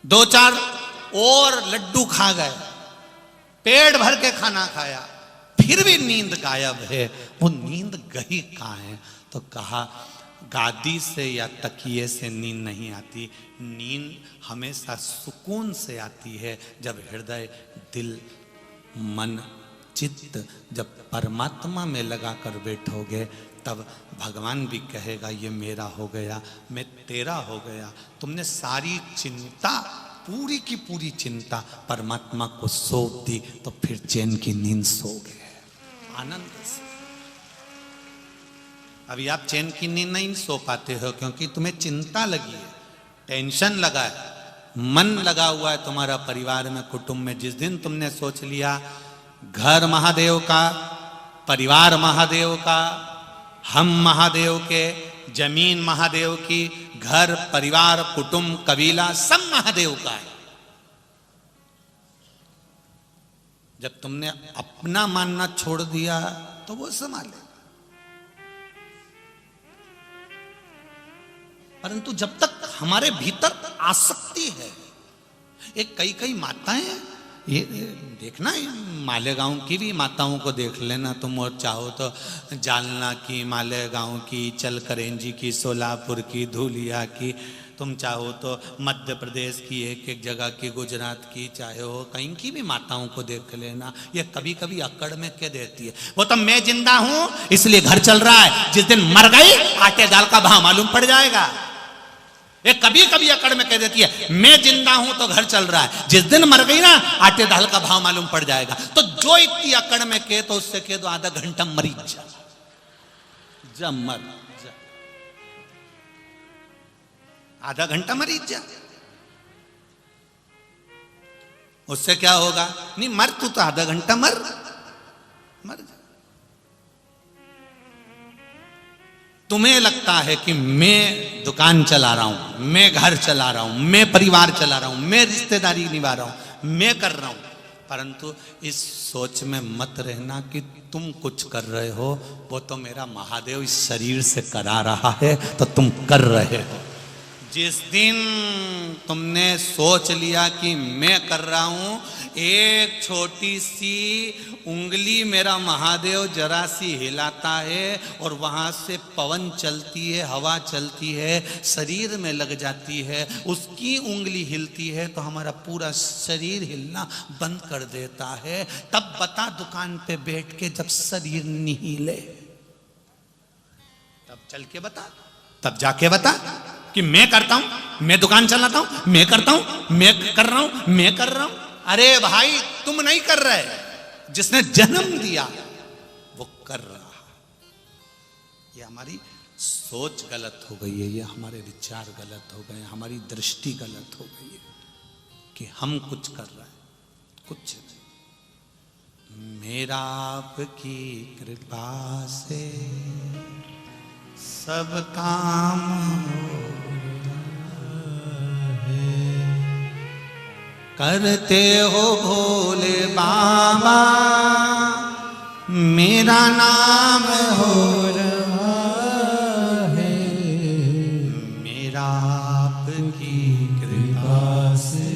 2-4 और लड्डू खा गए, पेट भर के खाना खाया, फिर भी नींद गायब है। वो नींद गई कहाँ है? तो कहा गादी से या तकिए से नींद नहीं आती, नींद हमेशा सुकून से आती है जब हृदय, दिल, मन, चित्त जब परमात्मा में लगा कर बैठोगे, तब भगवान भी कहेगा ये मेरा हो गया, मैं तेरा हो गया। तुमने सारी चिंता, पूरी की पूरी चिंता परमात्मा को सौंप दी, तो फिर चैन की नींद सो गए आनंद से। अभी आप चैन की नींद नहीं सो पाते हो क्योंकि तुम्हें चिंता लगी है, टेंशन लगा है, मन लगा हुआ है तुम्हारा परिवार में, कुटुंब में। जिस दिन तुमने सोच लिया घर महादेव का, परिवार महादेव का, हम महादेव के, जमीन महादेव की, घर, परिवार, कुटुंब, कबीला सब महादेव का है, जब तुमने अपना मानना छोड़ दिया तो वो संभाले। परंतु जब तक हमारे भीतर आसक्ति है, एक कई माताएं, ये देखना है, मालेगांव की भी माताओं को देख लेना तुम, और चाहो तो जालना की, मालेगांव की, चलकरेंजी की, सोलापुर की, धूलिया की, तुम चाहो तो मध्य प्रदेश की एक जगह की, गुजरात की, चाहे हो कहीं की भी माताओं को देख लेना। ये कभी कभी अकड़ में कह देती है, वो तो मैं जिंदा हूं इसलिए घर चल रहा है, जिस दिन मर गई आटे दाल का भाव मालूम पड़ जाएगा। ये कभी कभी अकड़ में कह देती है, मैं जिंदा हूं तो घर चल रहा है, जिस दिन मर गई ना आटे दाल का भाव मालूम पड़ जाएगा। तो जो इतनी अकड़ में कहे तो उससे कह दो आधा घंटा मरीज जा, मर जा, आधा घंटा मरीज जा, उससे क्या होगा? नहीं मर तू तो आधा घंटा मर जा। तुम्हें लगता है कि मैं दुकान चला रहा हूं, मैं घर चला रहा हूं, मैं परिवार चला रहा हूं, मैं रिश्तेदारी निभा रहा हूं, मैं कर रहा हूं, परंतु इस सोच में मत रहना कि तुम कुछ कर रहे हो, वो तो मेरा महादेव इस शरीर से करा रहा है, तो तुम कर रहे हो। जिस दिन तुमने सोच लिया कि मैं कर रहा हूं, एक छोटी सी उंगली मेरा महादेव जरा सी हिलाता है और वहां से पवन चलती है, हवा चलती है, शरीर में लग जाती है, उसकी उंगली हिलती है तो हमारा पूरा शरीर हिलना बंद कर देता है। तब बता दुकान पे बैठ के जब शरीर नहीं हिले, तब चल के बता, तब जाके बता कि मैं करता हूं, मैं दुकान चलाता हूं, मैं करता हूं, मैं कर रहा हूं, मैं कर रहा हूं। अरे भाई तुम नहीं कर रहे, जिसने जन्म दिया वो कर रहा। ये हमारी सोच गलत हो गई है, ये हमारे विचार गलत हो गए, हमारी दृष्टि गलत हो गई है कि हम कुछ कर रहे हैं, कुछ नहीं। मेरा आपकी कृपा से सब काम करते हो भोले बाबा, मेरा नाम हो रहा है, मेरा आपकी कृपा से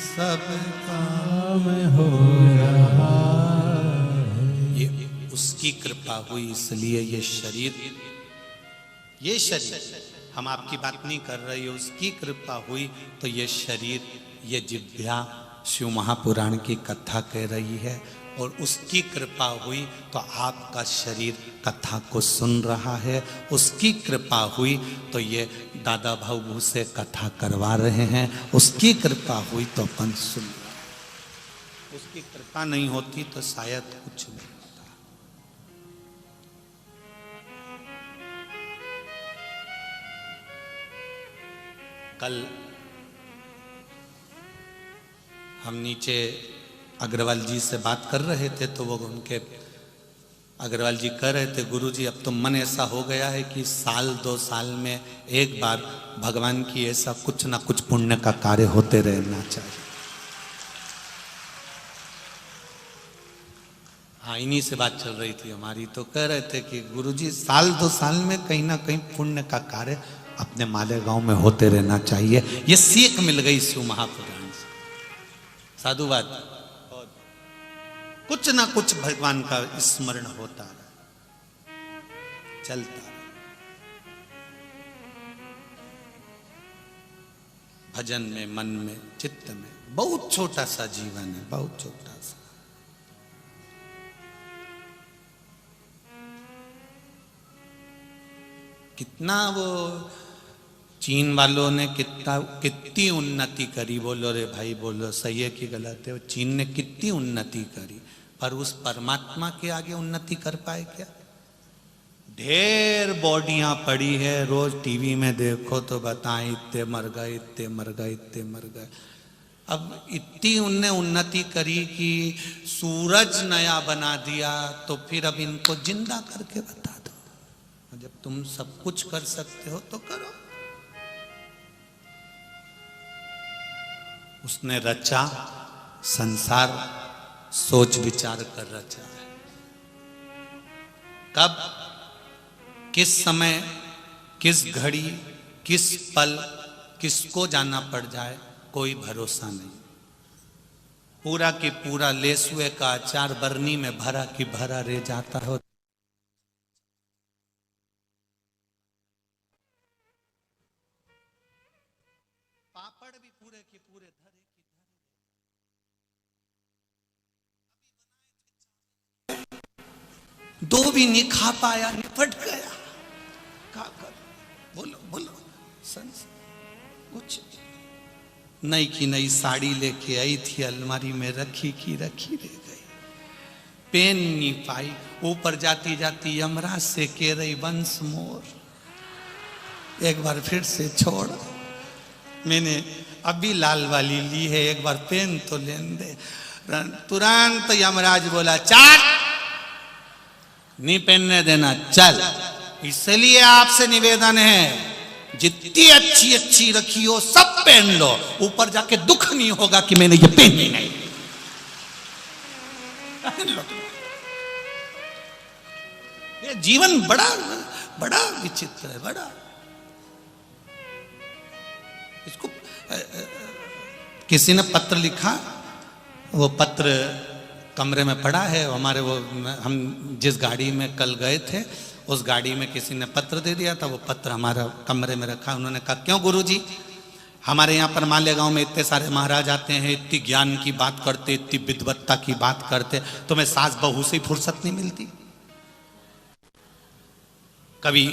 सब काम हो रहा है। ये उसकी कृपा हुई, इसलिए ये शरीर हम आपकी बात नहीं कर रहे, उसकी कृपा हुई तो ये शरीर, ये जिह्वा शिव महापुराण की कथा कह रही है, और उसकी कृपा हुई तो आपका शरीर कथा को सुन रहा है, उसकी कृपा हुई तो ये दादा भाऊ से कथा करवा रहे हैं, उसकी कृपा हुई तो अपन सुन रहे हैं। उसकी कृपा नहीं होती तो शायद कुछ नहीं। कल हम नीचे अग्रवाल जी से बात कर रहे थे तो वो उनके अग्रवाल जी कह रहे थे, गुरुजी अब तो मन ऐसा हो गया है कि साल 2 साल में एक बार भगवान की ऐसा कुछ ना कुछ पुण्य का कार्य होते रहना चाहिए। हाँ, इन्हीं से बात चल रही थी हमारी, तो कह रहे थे कि गुरुजी साल 2 साल में कहीं ना कहीं पुण्य का कार्य अपने मालेगांव में होते रहना चाहिए। ये सीख मिल गई शिव महापुराण से। साधुवाद, कुछ ना कुछ भगवान का स्मरण होता है, चलता है। भजन में, मन में, चित्त में। बहुत छोटा सा जीवन है, बहुत छोटा सा। कितना वो चीन वालों ने कितनी उन्नति करी। बोलो रे भाई, बोलो सही है कि गलत है? चीन ने कितनी उन्नति करी, पर उस परमात्मा के आगे उन्नति कर पाए क्या? ढेर बॉडियां पड़ी है, रोज टीवी में देखो तो बताएं इतने मर गए, इतने मर गए, इतने मर गए। अब इतनी उनने उन्नति करी कि सूरज नया बना दिया, तो फिर अब इनको जिंदा करके बता दो। जब तुम सब कुछ कर सकते हो तो करो। उसने रचा संसार, सोच विचार कर रचा है। कब, किस समय, किस घड़ी, किस पल किसको जाना पड़ जाए, कोई भरोसा नहीं। पूरा की पूरा लेसुए का अचार बरनी में भरा की भरा रह जाता हो। पापड़ भी पूरे के पूरे धरे की धरे। दो भी नहीं खा पाया, निपट गया। क्या कर, बोलो बोलो। कुछ नई की नई साड़ी लेके आई थी, अलमारी में रखी की रखी रह गई, पहन नहीं पाई। ऊपर जाती जाती यमराज से कह रही वंस मोर, एक बार फिर से छोड़। मैंने अभी लाल वाली ली है, एक बार पहन तो लेने दे। तुरंत यमराज बोला चाट, नहीं पहनने देना, चल। इसलिए आपसे निवेदन है, जितनी अच्छी अच्छी रखी हो सब पहन लो, ऊपर जाके दुख नहीं होगा कि मैंने ये पहनी नहीं। पहन लो। ये जीवन बड़ा बड़ा विचित्र है, बड़ा। इसको किसी ने पत्र लिखा, वो पत्र कमरे में पड़ा है हमारे। वो हम जिस गाड़ी में कल गए थे, उस गाड़ी में किसी ने पत्र दे दिया था। वो पत्र हमारा कमरे में रखा। उन्होंने कहा क्यों गुरुजी, हमारे यहाँ पर मालेगांव में इतने सारे महाराज आते हैं, इतनी ज्ञान की बात करते, इतनी विद्वत्ता की बात करते, तुम्हें सास बहू से फुर्सत नहीं मिलती? कभी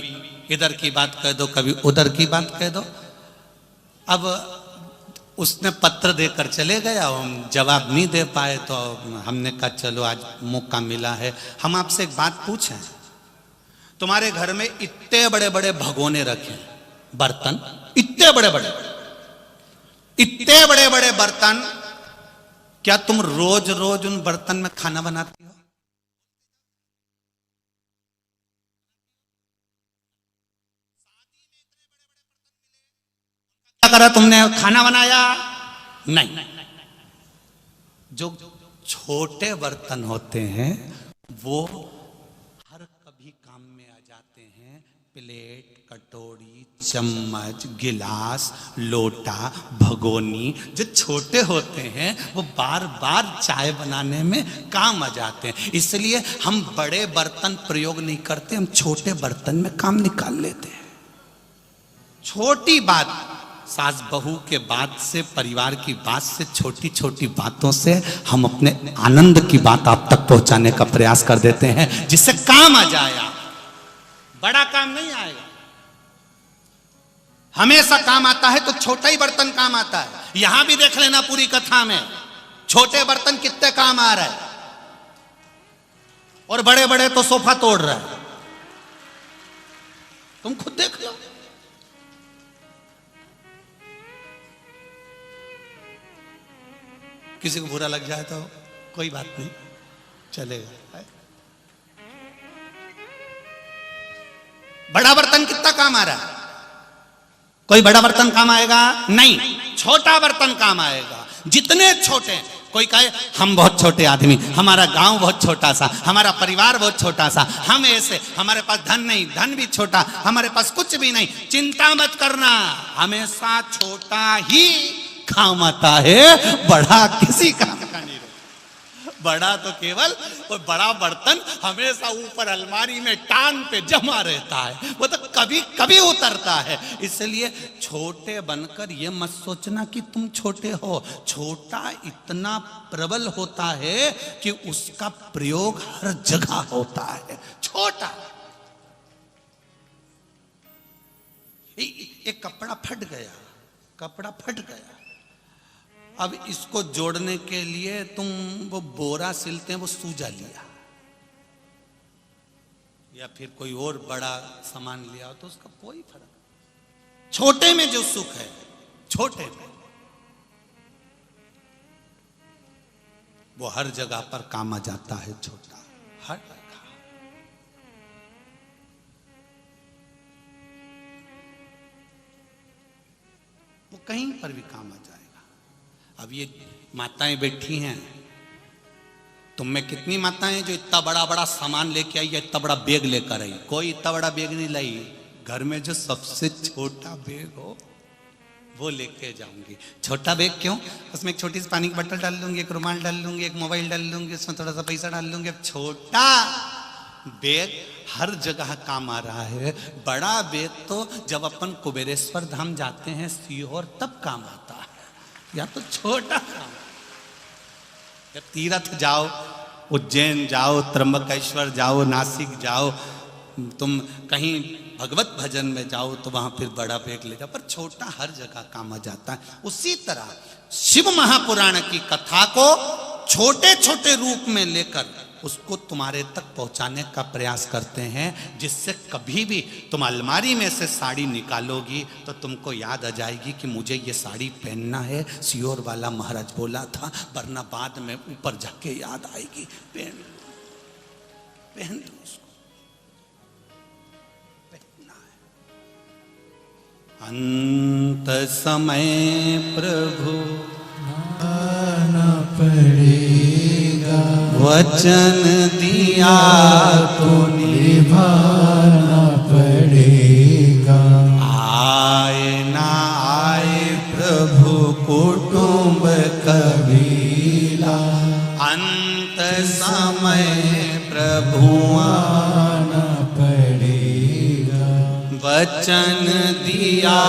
इधर की बात कह दो, कभी उधर की बात कह दो। अब उसने पत्र देकर चले गया, हम जवाब नहीं दे पाए, तो हमने कहा चलो आज मौका मिला है, हम आपसे एक बात पूछें। तुम्हारे घर में इतने बड़े बड़े भगोने रखे, बर्तन, इतने बड़े बड़े बर्तन, क्या तुम रोज रोज उन बर्तन में खाना बनाती हो? क्या करा तुमने, खाना बनाया? नहीं। जो छोटे बर्तन होते हैं वो हर कभी काम में आ जाते हैं। प्लेट, कटोरी, चम्मच, गिलास, लोटा, भगोनी, जो छोटे होते हैं वो बार बार चाय बनाने में काम आ जाते हैं। इसलिए हम बड़े बर्तन प्रयोग नहीं करते, हम छोटे बर्तन में काम निकाल लेते हैं। छोटी बात, सास बहू के बात से, परिवार की बात से, छोटी छोटी बातों से हम अपने आनंद की बात आप तक पहुंचाने का प्रयास कर देते हैं, जिससे काम आ जाएगा। बड़ा काम नहीं आएगा। हमेशा काम आता है तो छोटा ही बर्तन काम आता है। यहां भी देख लेना पूरी कथा में छोटे बर्तन कितने काम आ रहा है, और बड़े बड़े तो सोफा तोड़ रहा है। तुम खुद देख लो। किसी को बुरा लग जाए तो कोई बात नहीं, चलेगा। बड़ा बर्तन कितना काम आ रहा है? कोई बड़ा बर्तन काम आएगा? नहीं, छोटा बर्तन काम आएगा। जितने छोटे, कोई कहे हम बहुत छोटे आदमी, हमारा गांव बहुत छोटा सा, हमारा परिवार बहुत छोटा सा, हम ऐसे, हमारे पास धन नहीं, धन भी छोटा, हमारे पास कुछ भी नहीं। चिंता मत करना, हमेशा छोटा ही काम आता है, बड़ा किसी काम का नहीं। बड़ा तो केवल वो बड़ा बर्तन हमेशा ऊपर अलमारी में टांग पे जमा रहता है, वो तो कभी कभी उतरता है। इसलिए छोटे बनकर ये मत सोचना कि तुम छोटे हो। छोटा इतना प्रबल होता है कि उसका प्रयोग हर जगह होता है। छोटा एक कपड़ा फट गया, अब इसको जोड़ने के लिए तुम वो बोरा सिलते हैं वो सूजा लिया, या फिर कोई और बड़ा सामान लिया हो तो उसका कोई फर्क नहीं। छोटे में जो सुख है, छोटे में वो हर जगह पर काम आ जाता है। छोटा हर जगह, वो कहीं पर भी काम आ जाएगा। अब ये माताएं बैठी हैं, तुम में कितनी माताएं जो इतना बड़ा बड़ा सामान लेके आई या इतना बड़ा बैग लेकर आई? कोई इतना बड़ा बैग नहीं लाई। घर में जो सबसे छोटा बैग हो वो लेके जाऊंगी। छोटा बैग क्यों? उसमें एक छोटी सी पानी की बोतल डाल लूंगी, एक रुमाल डाल लूंगी, एक मोबाइल डाल लूंगी, उसमें थोड़ा सा पैसा डाल लूंगी। अब छोटा बैग हर जगह काम आ रहा है। बड़ा बैग तो जब अपन कुबेरेश्वर धाम जाते हैं सीहोर तब काम आता है, या तो छोटा काम। जब तीर्थ जाओ, उज्जैन जाओ, त्र्यंबकेश्वर जाओ, नासिक जाओ, तुम कहीं भगवत भजन में जाओ तो वहां फिर बड़ा बैग ले जाओ, पर छोटा हर जगह काम आ जाता है। उसी तरह शिव महापुराण की कथा को छोटे छोटे रूप में लेकर उसको तुम्हारे तक पहुंचाने का प्रयास करते हैं, जिससे कभी भी तुम अलमारी में से साड़ी निकालोगी तो तुमको याद आ जाएगी कि मुझे ये साड़ी पहनना है, सियोर वाला महाराज बोला था, वरना बाद में ऊपर जाके याद आएगी। पहन दो उसको, पहनना है। अंत समय प्रभु आना पड़ेगा, वचन दिया तो निभाना पड़ेगा। आए ना आए प्रभु कुटुंब कबीला, अंत समय प्रभु आना पड़ेगा, वचन दिया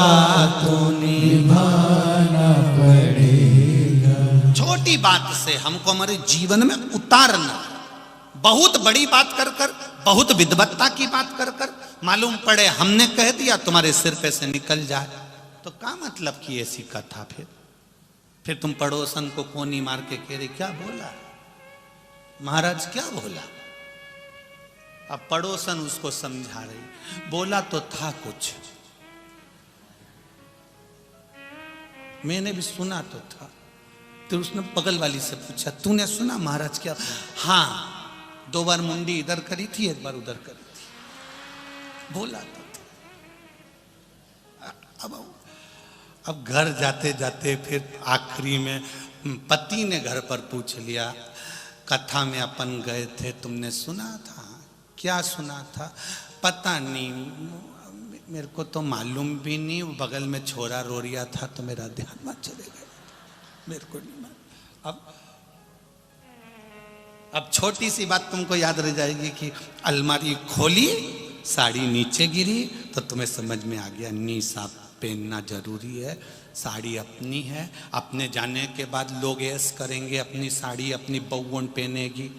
तो निभाना पड़ेगा। छोटी बात से हमको हमारे जीवन में उतारना, बहुत बड़ी बात कर कर, बहुत विद्वत्ता की बात कर कर, मालूम पड़े हमने कह दिया तुम्हारे सिर पे से निकल जाए तो क्या मतलब की ऐसी कथा? फिर तुम पड़ोसन को कोनी मार के कह रहे क्या बोला महाराज, क्या बोला? अब पड़ोसन उसको समझा रही, बोला तो था कुछ, मैंने भी सुना तो था। तो उसने बगल वाली से पूछा तूने सुना महाराज क्या? हाँ, 2 बार मुंडी इधर करी थी, 1 बार उधर करी थी, बोला तो था। अब घर जाते जाते फिर आखिरी में पति ने घर पर पूछ लिया, कथा में अपन गए थे, तुमने सुना था? क्या सुना था? पता नहीं, मेरे को तो मालूम भी नहीं, बगल में छोरा रो रिया था तो मेरा ध्यान मत चले गए, मेरे को नहीं मालूम। अब छोटी सी बात तुमको याद रह जाएगी कि अलमारी खोली, साड़ी नीचे गिरी तो तुम्हें समझ में आ गया नी साहब पहनना जरूरी है, साड़ी अपनी है। अपने जाने के बाद लोग ऐश करेंगे, अपनी साड़ी अपनी बहुवन पहनेगी,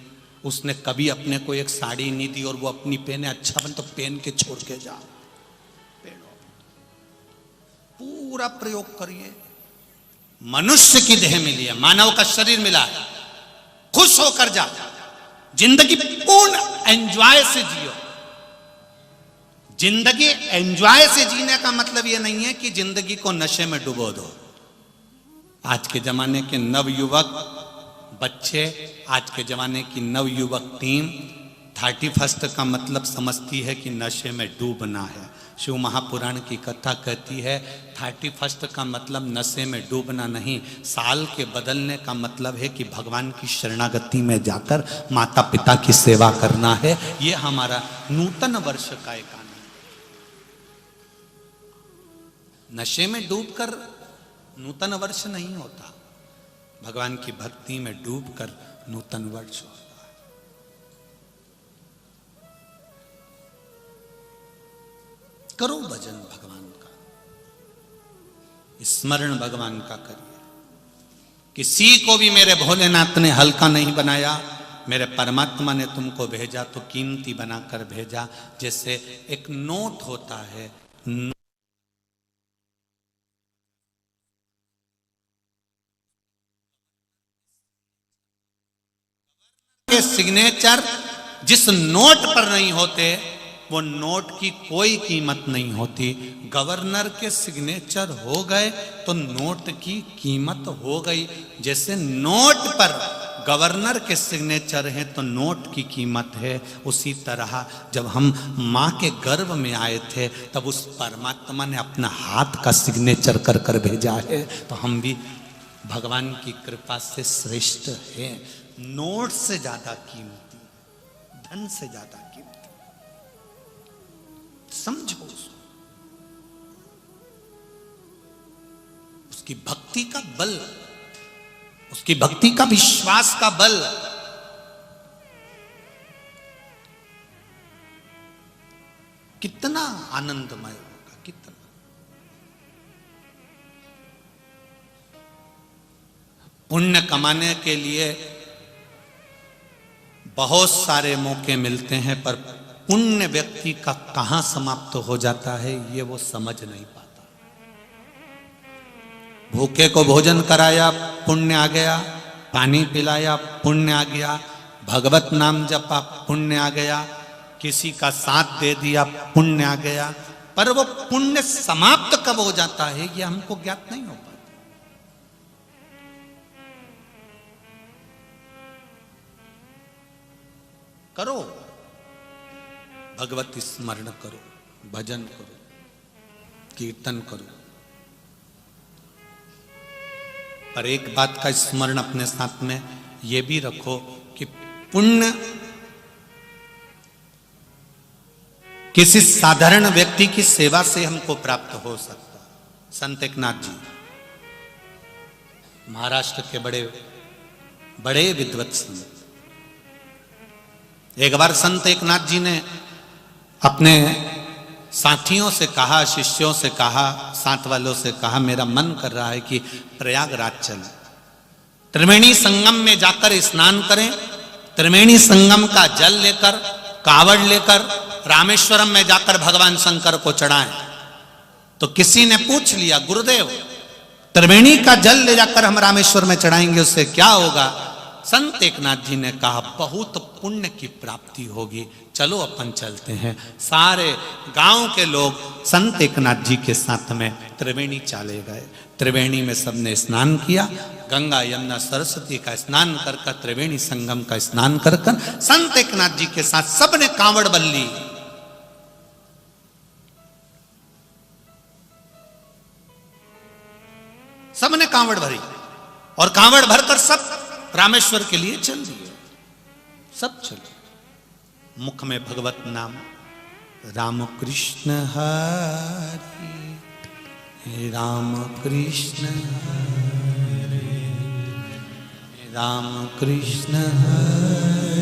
उसने कभी अपने को एक साड़ी नहीं दी और वो अपनी पहने, अच्छा बन तो पहन के छोड़ के जाओ, पूरा प्रयोग करिए। मनुष्य की देह मिली है, मानव का शरीर मिला है, खुश होकर जा, जिंदगी पूर्ण एंजॉय से जियो। जिंदगी एंजॉय से जीने का मतलब यह नहीं है कि जिंदगी को नशे में डुबो दो। आज के जमाने के नवयुवक बच्चे, आज के जमाने की नवयुवक टीम 31 का मतलब समझती है कि नशे में डूबना है। शिव महापुराण की कथा कहती है 31 का मतलब नशे में डूबना नहीं, साल के बदलने का मतलब है कि भगवान की शरणागति में जाकर माता पिता की सेवा करना है। ये हमारा नूतन वर्ष का एक आनंद। नशे में डूबकर नूतन वर्ष नहीं होता, भगवान की भक्ति में डूबकर नूतन वर्ष होता है। करो भजन भगवान का, स्मरण भगवान का करिए। किसी को भी मेरे भोलेनाथ ने हल्का नहीं बनाया, मेरे परमात्मा ने तुमको भेजा तो कीमती बनाकर भेजा। जैसे एक नोट होता है, के सिग्नेचर जिस नोट पर नहीं होते वो नोट की कोई कीमत नहीं होती। गवर्नर के सिग्नेचर हो गए तो नोट की कीमत हो गई। जैसे नोट पर गवर्नर के सिग्नेचर हैं तो नोट की कीमत है, उसी तरह जब हम माँ के गर्भ में आए थे तब उस परमात्मा ने अपना हाथ का सिग्नेचर कर कर भेजा है, तो हम भी भगवान की कृपा से श्रेष्ठ हैं। नोट से ज्यादा कीमती, धन से ज्यादा कीमती। समझो उसकी भक्ति का बल, उसकी भक्ति का विश्वास का बल। कितना आनंदमय होगा, कितना। पुण्य कमाने के लिए बहुत सारे मौके मिलते हैं, पर पुण्य व्यक्ति का कहां समाप्त हो जाता है ये वो समझ नहीं पाता। भूखे को भोजन कराया, पुण्य आ गया, पानी पिलाया, पुण्य आ गया, भगवत नाम जपा, पुण्य आ गया, किसी का साथ दे दिया, पुण्य आ गया, पर वो पुण्य समाप्त कब हो जाता है ये हमको ज्ञात नहीं हो पाता। करो भगवत स्मरण करो, भजन करो, कीर्तन करो, पर एक बात का स्मरण अपने साथ में ये भी रखो कि पुण्य किसी साधारण व्यक्ति की सेवा से हमको प्राप्त हो सकता है। संत एकनाथ जी महाराष्ट्र के बड़े बड़े विद्वत संत। एक बार संत एकनाथ जी ने अपने साथियों से कहा, शिष्यों से कहा, साथ वालों से कहा, मेरा मन कर रहा है कि प्रयागराज चलें, त्रिवेणी संगम में जाकर स्नान करें, त्रिवेणी संगम का जल लेकर, कावड़ लेकर रामेश्वरम में जाकर भगवान शंकर को चढ़ाएं। तो किसी ने पूछ लिया, गुरुदेव त्रिवेणी का जल ले जाकर हम रामेश्वर में चढ़ाएंगे उससे क्या होगा? संत एकनाथ जी ने कहा, बहुत पुण्य की प्राप्ति होगी, चलो अपन चलते हैं। सारे गांव के लोग संत एकनाथ जी के साथ में त्रिवेणी चले गए। त्रिवेणी में सबने स्नान किया, गंगा यमुना सरस्वती का स्नान कर कर, त्रिवेणी संगम का स्नान कर कर, संत एकनाथ जी के साथ सबने कांवड़ बल्ली। सबने कांवड़ भरी और कांवड़ भरकर सब रामेश्वर के लिए चल दिए। सब चले, मुख में भगवत नाम, राम कृष्ण हरि राम कृष्ण हरि राम कृष्ण हरि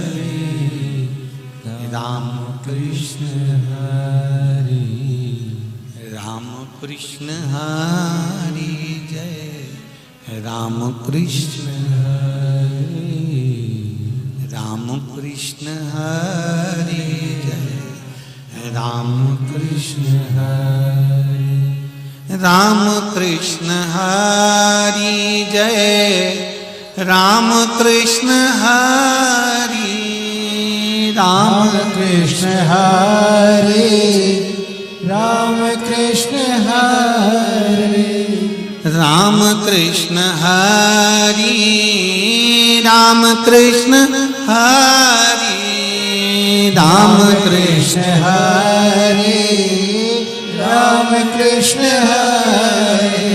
राम कृष्ण हरि राम कृष्ण हरि जय राम कृष्ण राम कृष्ण हरि जय राम कृष्ण हरि राम कृष्ण हरि जय राम कृष्ण हरि राम कृष्ण हरि राम कृष्ण हरि राम कृष्ण हरि राम कृष्ण हरि राम कृष्ण हरि कृष्ण हरे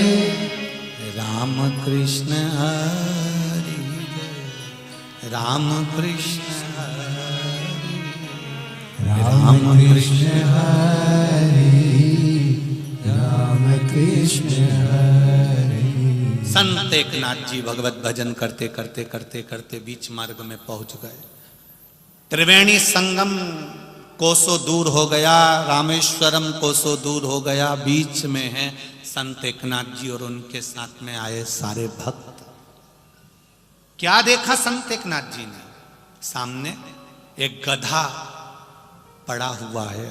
राम कृष्ण हरि जय राम कृष्ण हरि राम कृष्ण हरे राम कृष्ण हरे। संत एकनाथ जी भगवत भजन करते करते करते करते बीच मार्ग में पहुंच गए। त्रिवेणी संगम कोसों दूर हो गया, रामेश्वरम कोसों दूर हो गया, बीच में है संत एकनाथ जी और उनके साथ में आए सारे भक्त। क्या देखा संत एकनाथ जी ने? सामने एक गधा पड़ा हुआ है,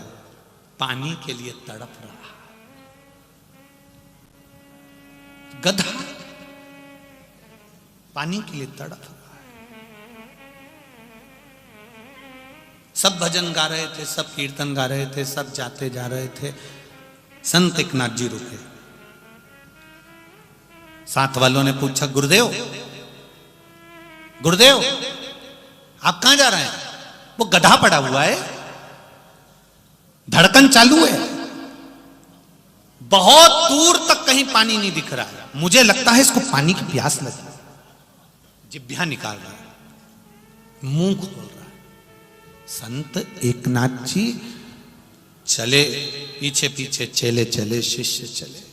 पानी के लिए तड़प रहा है। गधा पानी के लिए तड़प रहा है। सब भजन गा रहे थे, सब कीर्तन गा रहे थे, सब जाते जा रहे थे। संत एकनाथ जी रुके। साथ वालों ने पूछा, गुरुदेव गुरुदेव आप कहां जा रहे हैं? वो गधा पड़ा हुआ है, धड़कन चालू है, बहुत दूर तक कहीं पानी नहीं दिख रहा है, मुझे लगता है इसको पानी की प्यास लगी। जिभ्या निकाल रहा है, मुंह खोल रहा है। संत एकनाथ जी चले, पीछे पीछे चले चले, शिष्य चले।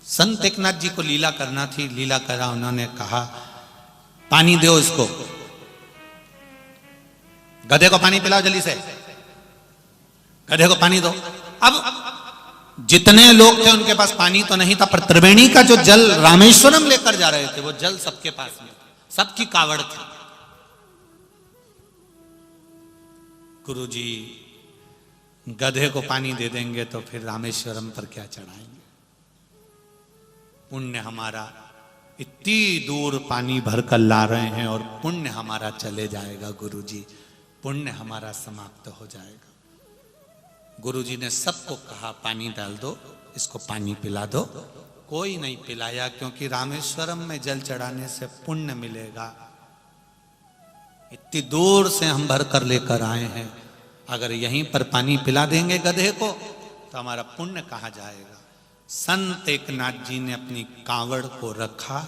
संत एकनाथ जी को लीला करना थी, लीला करा। उन्होंने कहा, पानी दो इसको, गधे को पानी पिलाओ जल्दी से, गधे को पानी दो। अब जितने लोग थे उनके पास पानी तो नहीं था, पर त्रिवेणी का जो जल रामेश्वरम लेकर जा रहे थे वो जल सबके पास में था, सबकी कावड़ थी। गुरुजी गधे को पानी दे देंगे तो फिर रामेश्वरम पर क्या चढ़ाएंगे? पुण्य हमारा, इतनी दूर पानी भरकर ला रहे हैं और पुण्य हमारा चले जाएगा गुरुजी, पुण्य हमारा समाप्त हो जाएगा। गुरुजी ने सबको कहा, पानी डाल दो, इसको पानी पिला दो। कोई नहीं पिलाया, क्योंकि रामेश्वरम में जल चढ़ाने से पुण्य मिलेगा। इतनी दूर से हम भर कर लेकर आए हैं, अगर यहीं पर पानी पिला देंगे गधे को तो हमारा पुण्य कहाँ जाएगा? संत एकनाथ जी ने अपनी कांवड़ को रखा,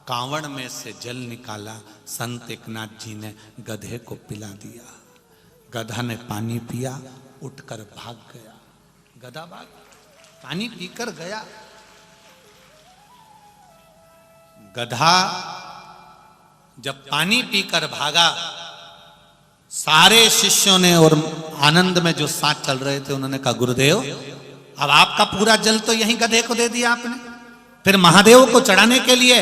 कांवड़ में से जल निकाला, संत एकनाथ जी ने गधे को पिला दिया। गधा ने पानी पिया, उठकर भाग गया। गधा भाग, पानी पीकर गया। गधा जब पानी पीकर भागा, सारे शिष्यों ने और आनंद में जो साथ चल रहे थे उन्होंने कहा, गुरुदेव अब आपका पूरा जल तो यहीं गधे को दे दिया आपने, फिर महादेव को चढ़ाने के लिए,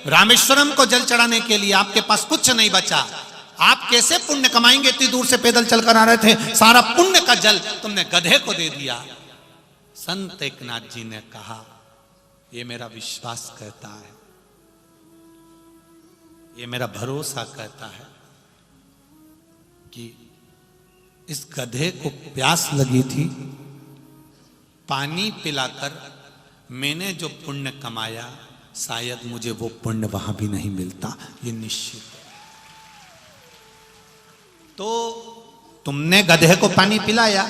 रामेश्वरम को जल चढ़ाने के लिए आपके पास कुछ नहीं बचा। आप कैसे पुण्य कमाएंगे? इतनी दूर से पैदल चलकर आ रहे थे, सारा पुण्य का जल तुमने गधे को दे दिया। संत एकनाथ जी ने कहा, ये मेरा विश्वास कहता है, ये मेरा भरोसा कहता है कि इस गधे को प्यास लगी थी, पानी पिलाकर मैंने जो पुण्य कमाया, शायद मुझे वो पुण्य वहां भी नहीं मिलता, ये निश्चित है। तो तुमने गधे को पानी पिलाया,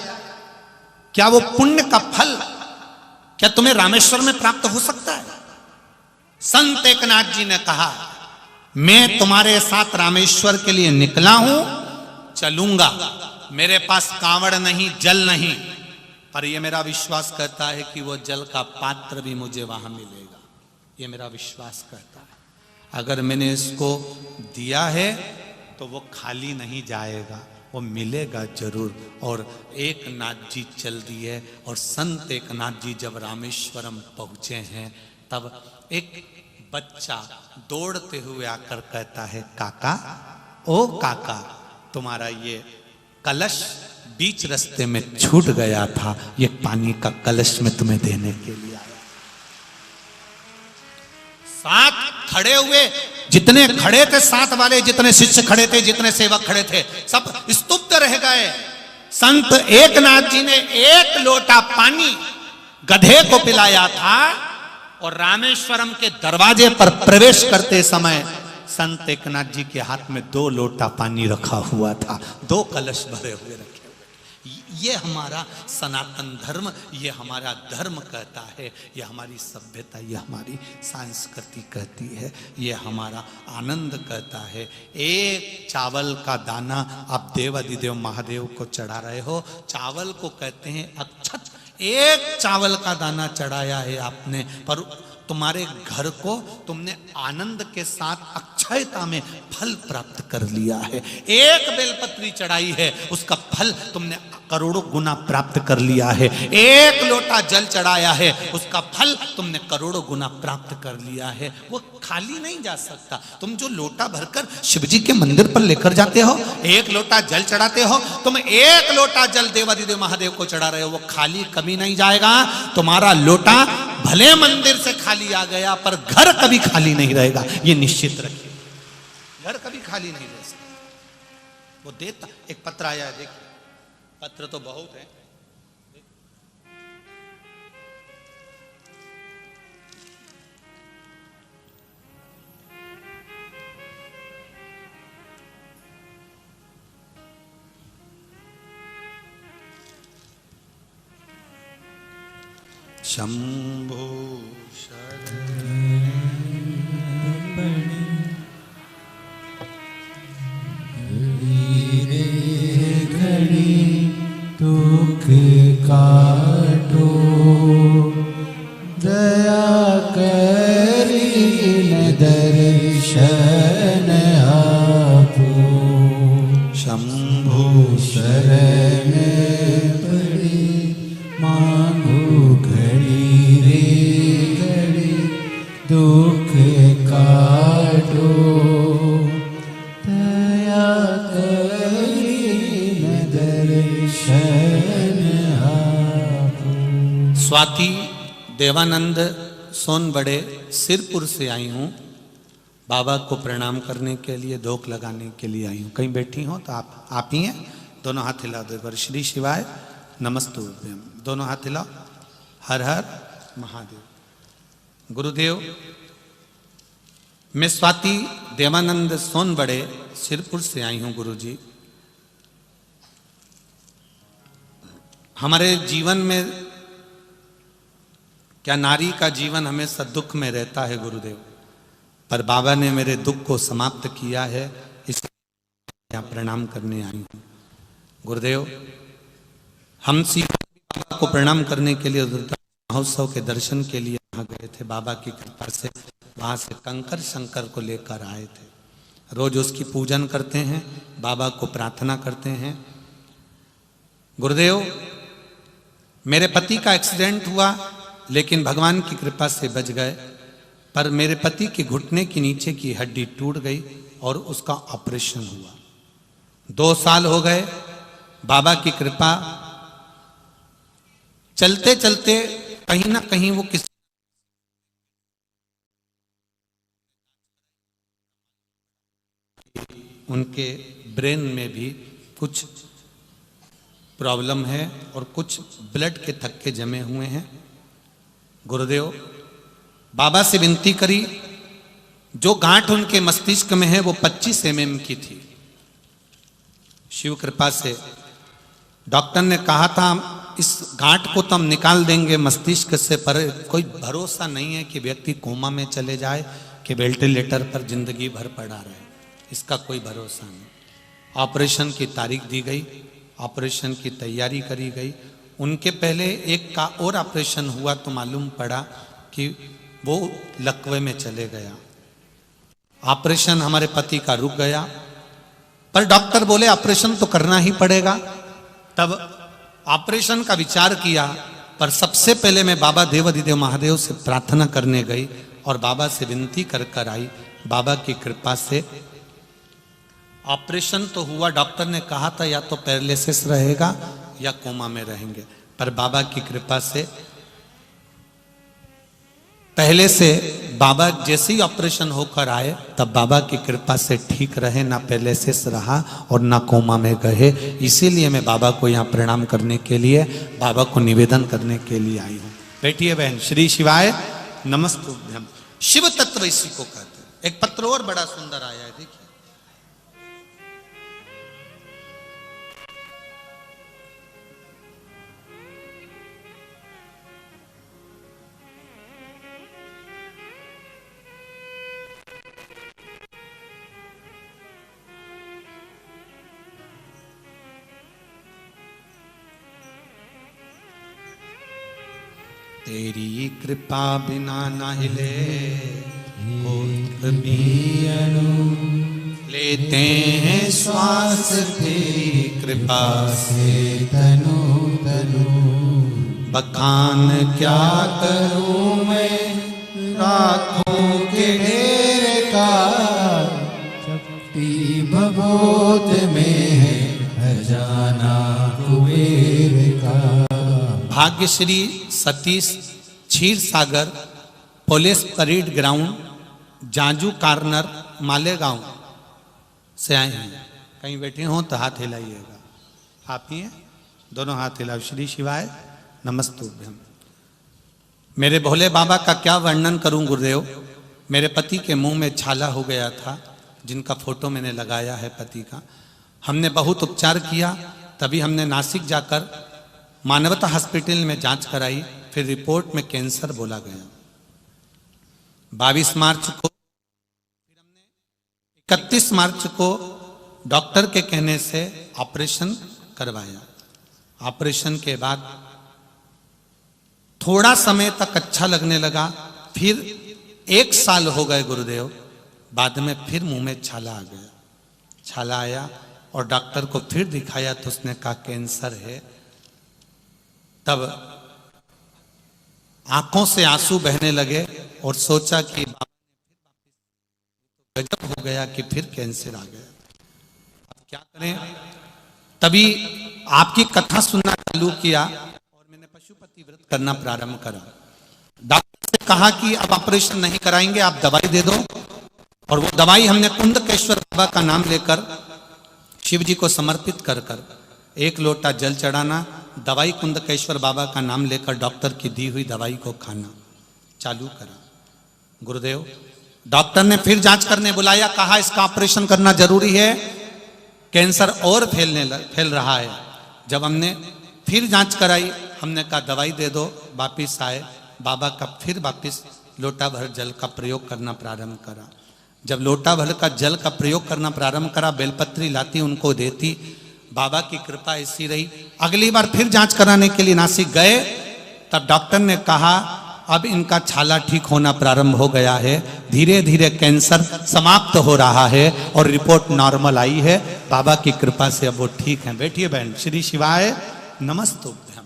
क्या वो पुण्य का फल क्या तुम्हें रामेश्वर में प्राप्त हो सकता है? संत एकनाथ जी ने कहा, मैं तुम्हारे साथ रामेश्वर के लिए निकला हूं, चलूंगा, मेरे पास कांवड़ नहीं, जल नहीं, पर यह मेरा विश्वास कहता है कि वो जल का पात्र भी मुझे वहां मिलेगा। ये मेरा विश्वास कहता है, अगर मैंने इसको दिया है तो वो खाली नहीं जाएगा, वो मिलेगा जरूर। और एकनाथ जी चल दिए, और संत एकनाथ जी जब रामेश्वरम पहुंचे हैं तब एक बच्चा दौड़ते हुए आकर कहता है, काका, ओ काका, तुम्हारा ये कलश बीच रास्ते में छूट गया था, ये पानी का कलश में तुम्हें देने के लिए आया। साथ खड़े हुए जितने खड़े थे, साथ वाले जितने शिष्य खड़े थे, जितने सेवक खड़े थे, सब स्तुप्त रह गए। संत एकनाथ जी ने एक लोटा पानी गधे को पिलाया था, और रामेश्वरम के दरवाजे पर प्रवेश करते समय संत एकनाथ जी के हाथ में 2 लोटा पानी रखा हुआ था, 2 कलश भरे हुए रखे हुए। ये हमारा सनातन धर्म, ये हमारा धर्म कहता है, ये हमारी सभ्यता, ये हमारी संस्कृति कहती है, ये हमारा आनंद कहता है। एक चावल का दाना आप देवाधिदेव महादेव को चढ़ा रहे हो, चावल को कहते हैं अक्षत। एक चावल का दाना चढ़ाया है आपने, पर तुम्हारे घर को तुमने आनंद के साथ अक्षयता में फल प्राप्त कर लिया है। एक बेलपत्री चढ़ाई है, उसका फल तुमने करोड़ों गुना प्राप्त कर लिया है। एक लोटा जल चढ़ाया है, उसका फल तुमने करोड़ों गुना प्राप्त कर लिया है। वो खाली नहीं जा सकता। तुम जो लोटा भरकर शिवजी के मंदिर पर लेकर जाते हो, एक लोटा जल चढ़ाते हो, तुम एक लोटा जल देवाधिदेव महादेव को चढ़ा रहे हो, वो खाली कभी नहीं जाएगा। तुम्हारा लोटा भले मंदिर से खाली आ गया, पर घर कभी खाली नहीं रहेगा, ये निश्चित रखिए। घर कभी खाली नहीं रह सकता। वो देता, एक पत्र आया है, देखिए पत्र तो बहुत है। शंभो दुख काटो दया करी दर्शन आपो। शंभो शरण पड़ी मांगो घड़ी रे घड़ी, दुख काटो दया करी दर्शन आपो। स्वाति देवानंद सोनबड़े सिरपुर से आई हूँ, बाबा को प्रणाम करने के लिए, धोख लगाने के लिए आई हूँ। कहीं बैठी हो तो आप ही हैं, दोनों हाथ हिला दो एक बार। श्री शिवाय नमस्तुभ्यम, दोनों हाथ हिलाओ। हर हर महादेव। गुरुदेव, मैं स्वाति देवानंद सोनबड़े सिरपुर से आई हूँ। गुरुजी, हमारे जीवन में क्या नारी का जीवन हमेशा दुख में रहता है गुरुदेव, पर बाबा ने मेरे दुख को समाप्त किया है, इसलिए यहाँ प्रणाम करने आई हूँ। गुरुदेव, हम बाबा को प्रणाम करने के लिए महोत्सव के दर्शन के लिए यहाँ गए थे। बाबा की कृपा से वहाँ से कंकर शंकर को लेकर आए थे। रोज उसकी पूजन करते हैं, बाबा को प्रार्थना करते हैं। गुरुदेव, मेरे पति का एक्सीडेंट हुआ, लेकिन भगवान की कृपा से बच गए, पर मेरे पति के घुटने के नीचे की हड्डी टूट गई और उसका ऑपरेशन हुआ। 2 साल हो गए, बाबा की कृपा, चलते चलते कहीं ना कहीं वो किसी उनके ब्रेन में भी कुछ प्रॉब्लम है और कुछ ब्लड के थक्के जमे हुए हैं। गुरुदेव, बाबा से विनती करी, जो गांठ उनके मस्तिष्क में है वो 25 mm की थी। शिव कृपा से डॉक्टर ने कहा था इस गांठ को तो हम निकाल देंगे मस्तिष्क से, पर कोई भरोसा नहीं है कि व्यक्ति कोमा में चले जाए कि वेंटिलेटर पर जिंदगी भर पड़ा रहे, इसका कोई भरोसा नहीं। ऑपरेशन की तारीख दी गई, ऑपरेशन की तैयारी करी गई। उनके पहले एक का और ऑपरेशन हुआ तो मालूम पड़ा कि वो लकवे में चले गया। ऑपरेशन हमारे पति का रुक गया, पर डॉक्टर बोले ऑपरेशन तो करना ही पड़ेगा। तब ऑपरेशन का विचार किया, पर सबसे पहले मैं बाबा देवाधिदेव महादेव से प्रार्थना करने गई और बाबा से विनती कर कर आई। बाबा की कृपा से ऑपरेशन तो हुआ। डॉक्टर ने कहा था या तो पैरालिसिस रहेगा या कोमा में रहेंगे, पर बाबा की कृपा से पहले से बाबा जैसे ही ऑपरेशन होकर आए तब बाबा की कृपा से ठीक रहे, ना पैरालिसिस रहा और ना कोमा में गए। इसीलिए मैं बाबा को यहाँ प्रणाम करने के लिए, बाबा को निवेदन करने के लिए आई हूँ। बैठिए बहन। श्री शिवाय नमस्तुभ्यम। शिव तत्व इसी को कहते हैं। एक पत्र और बड़ा सुंदर आया है, देखिए। तेरी कृपा बिना न हिले कोट भी लेते हैं श्वास तेरी कृपा से तनु तनु बखान क्या करूं मैं राखों के ढेर का चपटी भगोत में है खजाना कुबेर का। Bhagyashree Satish Kshir Sagar police parade ground Janju corner Malegaon से आए हैं। कहीं बैठे हों तो हाथ हिलाइएगा। आप ही हैं, दोनों हाथ हिलाओ। श्री शिवाय नमस्तुभ्यम। मेरे भोले बाबा का क्या वर्णन करूं गुरुदेव। मेरे पति के मुंह में छाला हो गया था, जिनका फोटो मैंने लगाया है पति का। हमने बहुत उपचार किया, तभी हमने नासिक जाकर मानवता हॉस्पिटल में जांच कराई, फिर रिपोर्ट में कैंसर बोला गया। 22 मार्च को, 31 मार्च को डॉक्टर के कहने से ऑपरेशन करवाया। ऑपरेशन के बाद थोड़ा समय तक अच्छा लगने लगा, फिर 1 साल हो गए गुरुदेव, बाद में फिर मुंह में छाला आ गया। छाला आया और डॉक्टर को फिर दिखाया तो उसने कहा कैंसर है। तब आंखों से आंसू बहने लगे और सोचा कि गजब हो गया कि फिर कैंसर आ गया, अब क्या करें। तभी आपकी कथा सुनना चालू किया और मैंने पशुपति व्रत करना प्रारंभ करा। डॉक्टर से कहा कि अब ऑपरेशन नहीं कराएंगे, आप दवाई दे दो। और वो दवाई हमने कुंदकेश्वर बाबा का नाम लेकर शिव जी को समर्पित कर कर 1 लोटा जल चढ़ाना, दवाई कुंदकेश्वर बाबा का नाम लेकर डॉक्टर की दी हुई दवाई को खाना चालू करा। गुरुदेव, डॉक्टर ने फिर जांच करने बुलाया, कहा इसका ऑपरेशन करना जरूरी है, कैंसर और फैल रहा है। जब हमने फिर जांच कराई, हमने कहा दवाई दे दो। वापिस आए, बाबा का फिर वापिस लोटा भर जल का प्रयोग करना प्रारंभ करा। जब लोटा भर का जल का प्रयोग करना प्रारंभ करा, बेलपत्री लाती उनको देती, बाबा की कृपा ऐसी रही। अगली बार फिर जांच कराने के लिए नासिक गए, तब डॉक्टर ने कहा अब इनका छाला ठीक होना प्रारंभ हो गया है, धीरे धीरे कैंसर समाप्त हो रहा है और रिपोर्ट नॉर्मल आई है। बाबा की कृपा से अब वो ठीक हैं। बैठिए बहन। श्री शिवाय नमस्तुभ्यम।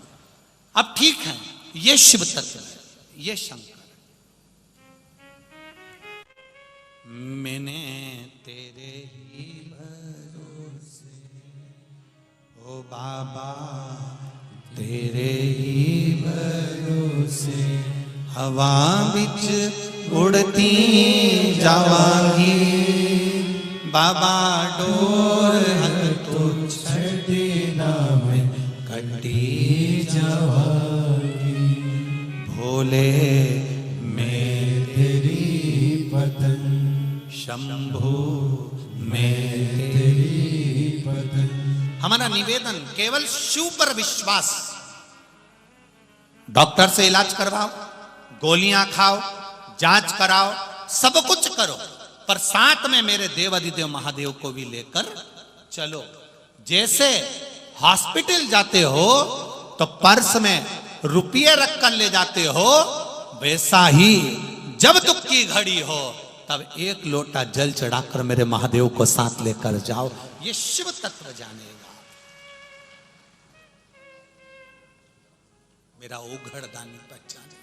अब ठीक है। ये शिव तत्व है, ये शंकर। मैंने तेरे ही भरोसे ओ बाबा, तेरे ही भरोसे हवा बिच उड़ती जावांगी, बाबा डोर हर तो छड़ना में कटी जावांगी, भोले मैं तेरी पतन शंभु में तेरी पतन। हमारा निवेदन केवल शिव पर विश्वास। डॉक्टर से इलाज करवाओ, गोलियां खाओ, जांच कराओ, सब कुछ करो, पर साथ में मेरे देव अधिदेव महादेव को भी लेकर चलो। जैसे हॉस्पिटल जाते हो तो पर्स में रुपये रखकर ले जाते हो, वैसा ही जब दुख की घड़ी हो तब 1 लोटा जल चढ़ाकर मेरे महादेव को साथ लेकर जाओ। ये शिव तत्व जानेगा। मेरा ओघड़ दानी पहचानेगा।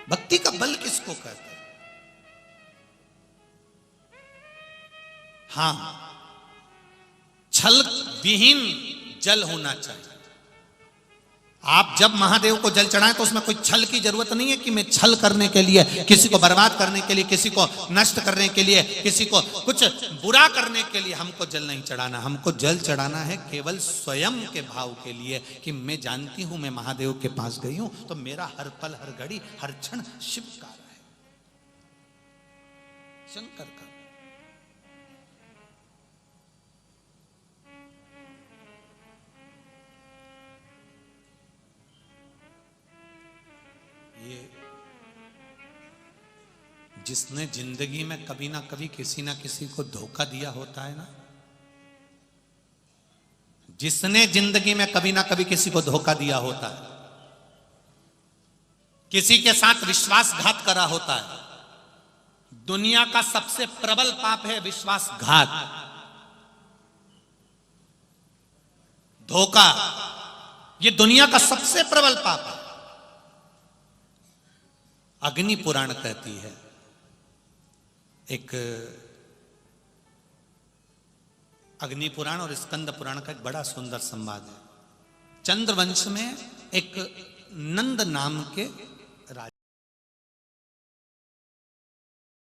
भक्ति का बल किसको कहते हैं? हाँ, छल विहीन जल होना चाहिए। आप जब महादेव को जल चढ़ाएं तो उसमें कोई छल की जरूरत नहीं है कि मैं छल करने के लिए, किसी को बर्बाद करने के लिए, किसी को नष्ट करने के लिए, किसी को कुछ बुरा करने के लिए हमको जल नहीं चढ़ाना। हमको जल चढ़ाना है केवल स्वयं के भाव के लिए कि मैं जानती हूं मैं महादेव के पास गई हूं तो मेरा हर पल, हर घड़ी, हर क्षण शिव का है, शंकर का। ये जिसने जिंदगी में कभी ना कभी किसी ना किसी को धोखा दिया होता है ना, जिसने जिंदगी में कभी ना कभी किसी को धोखा दिया होता है, किसी के साथ विश्वासघात करा होता है, दुनिया का सबसे प्रबल पाप है विश्वासघात, धोखा। ये दुनिया का सबसे प्रबल पाप है। अग्नि पुराण कहती है, एक अग्नि पुराण और स्कंद पुराण का एक बड़ा सुंदर संवाद है। चंद्रवंश में एक नंद नाम के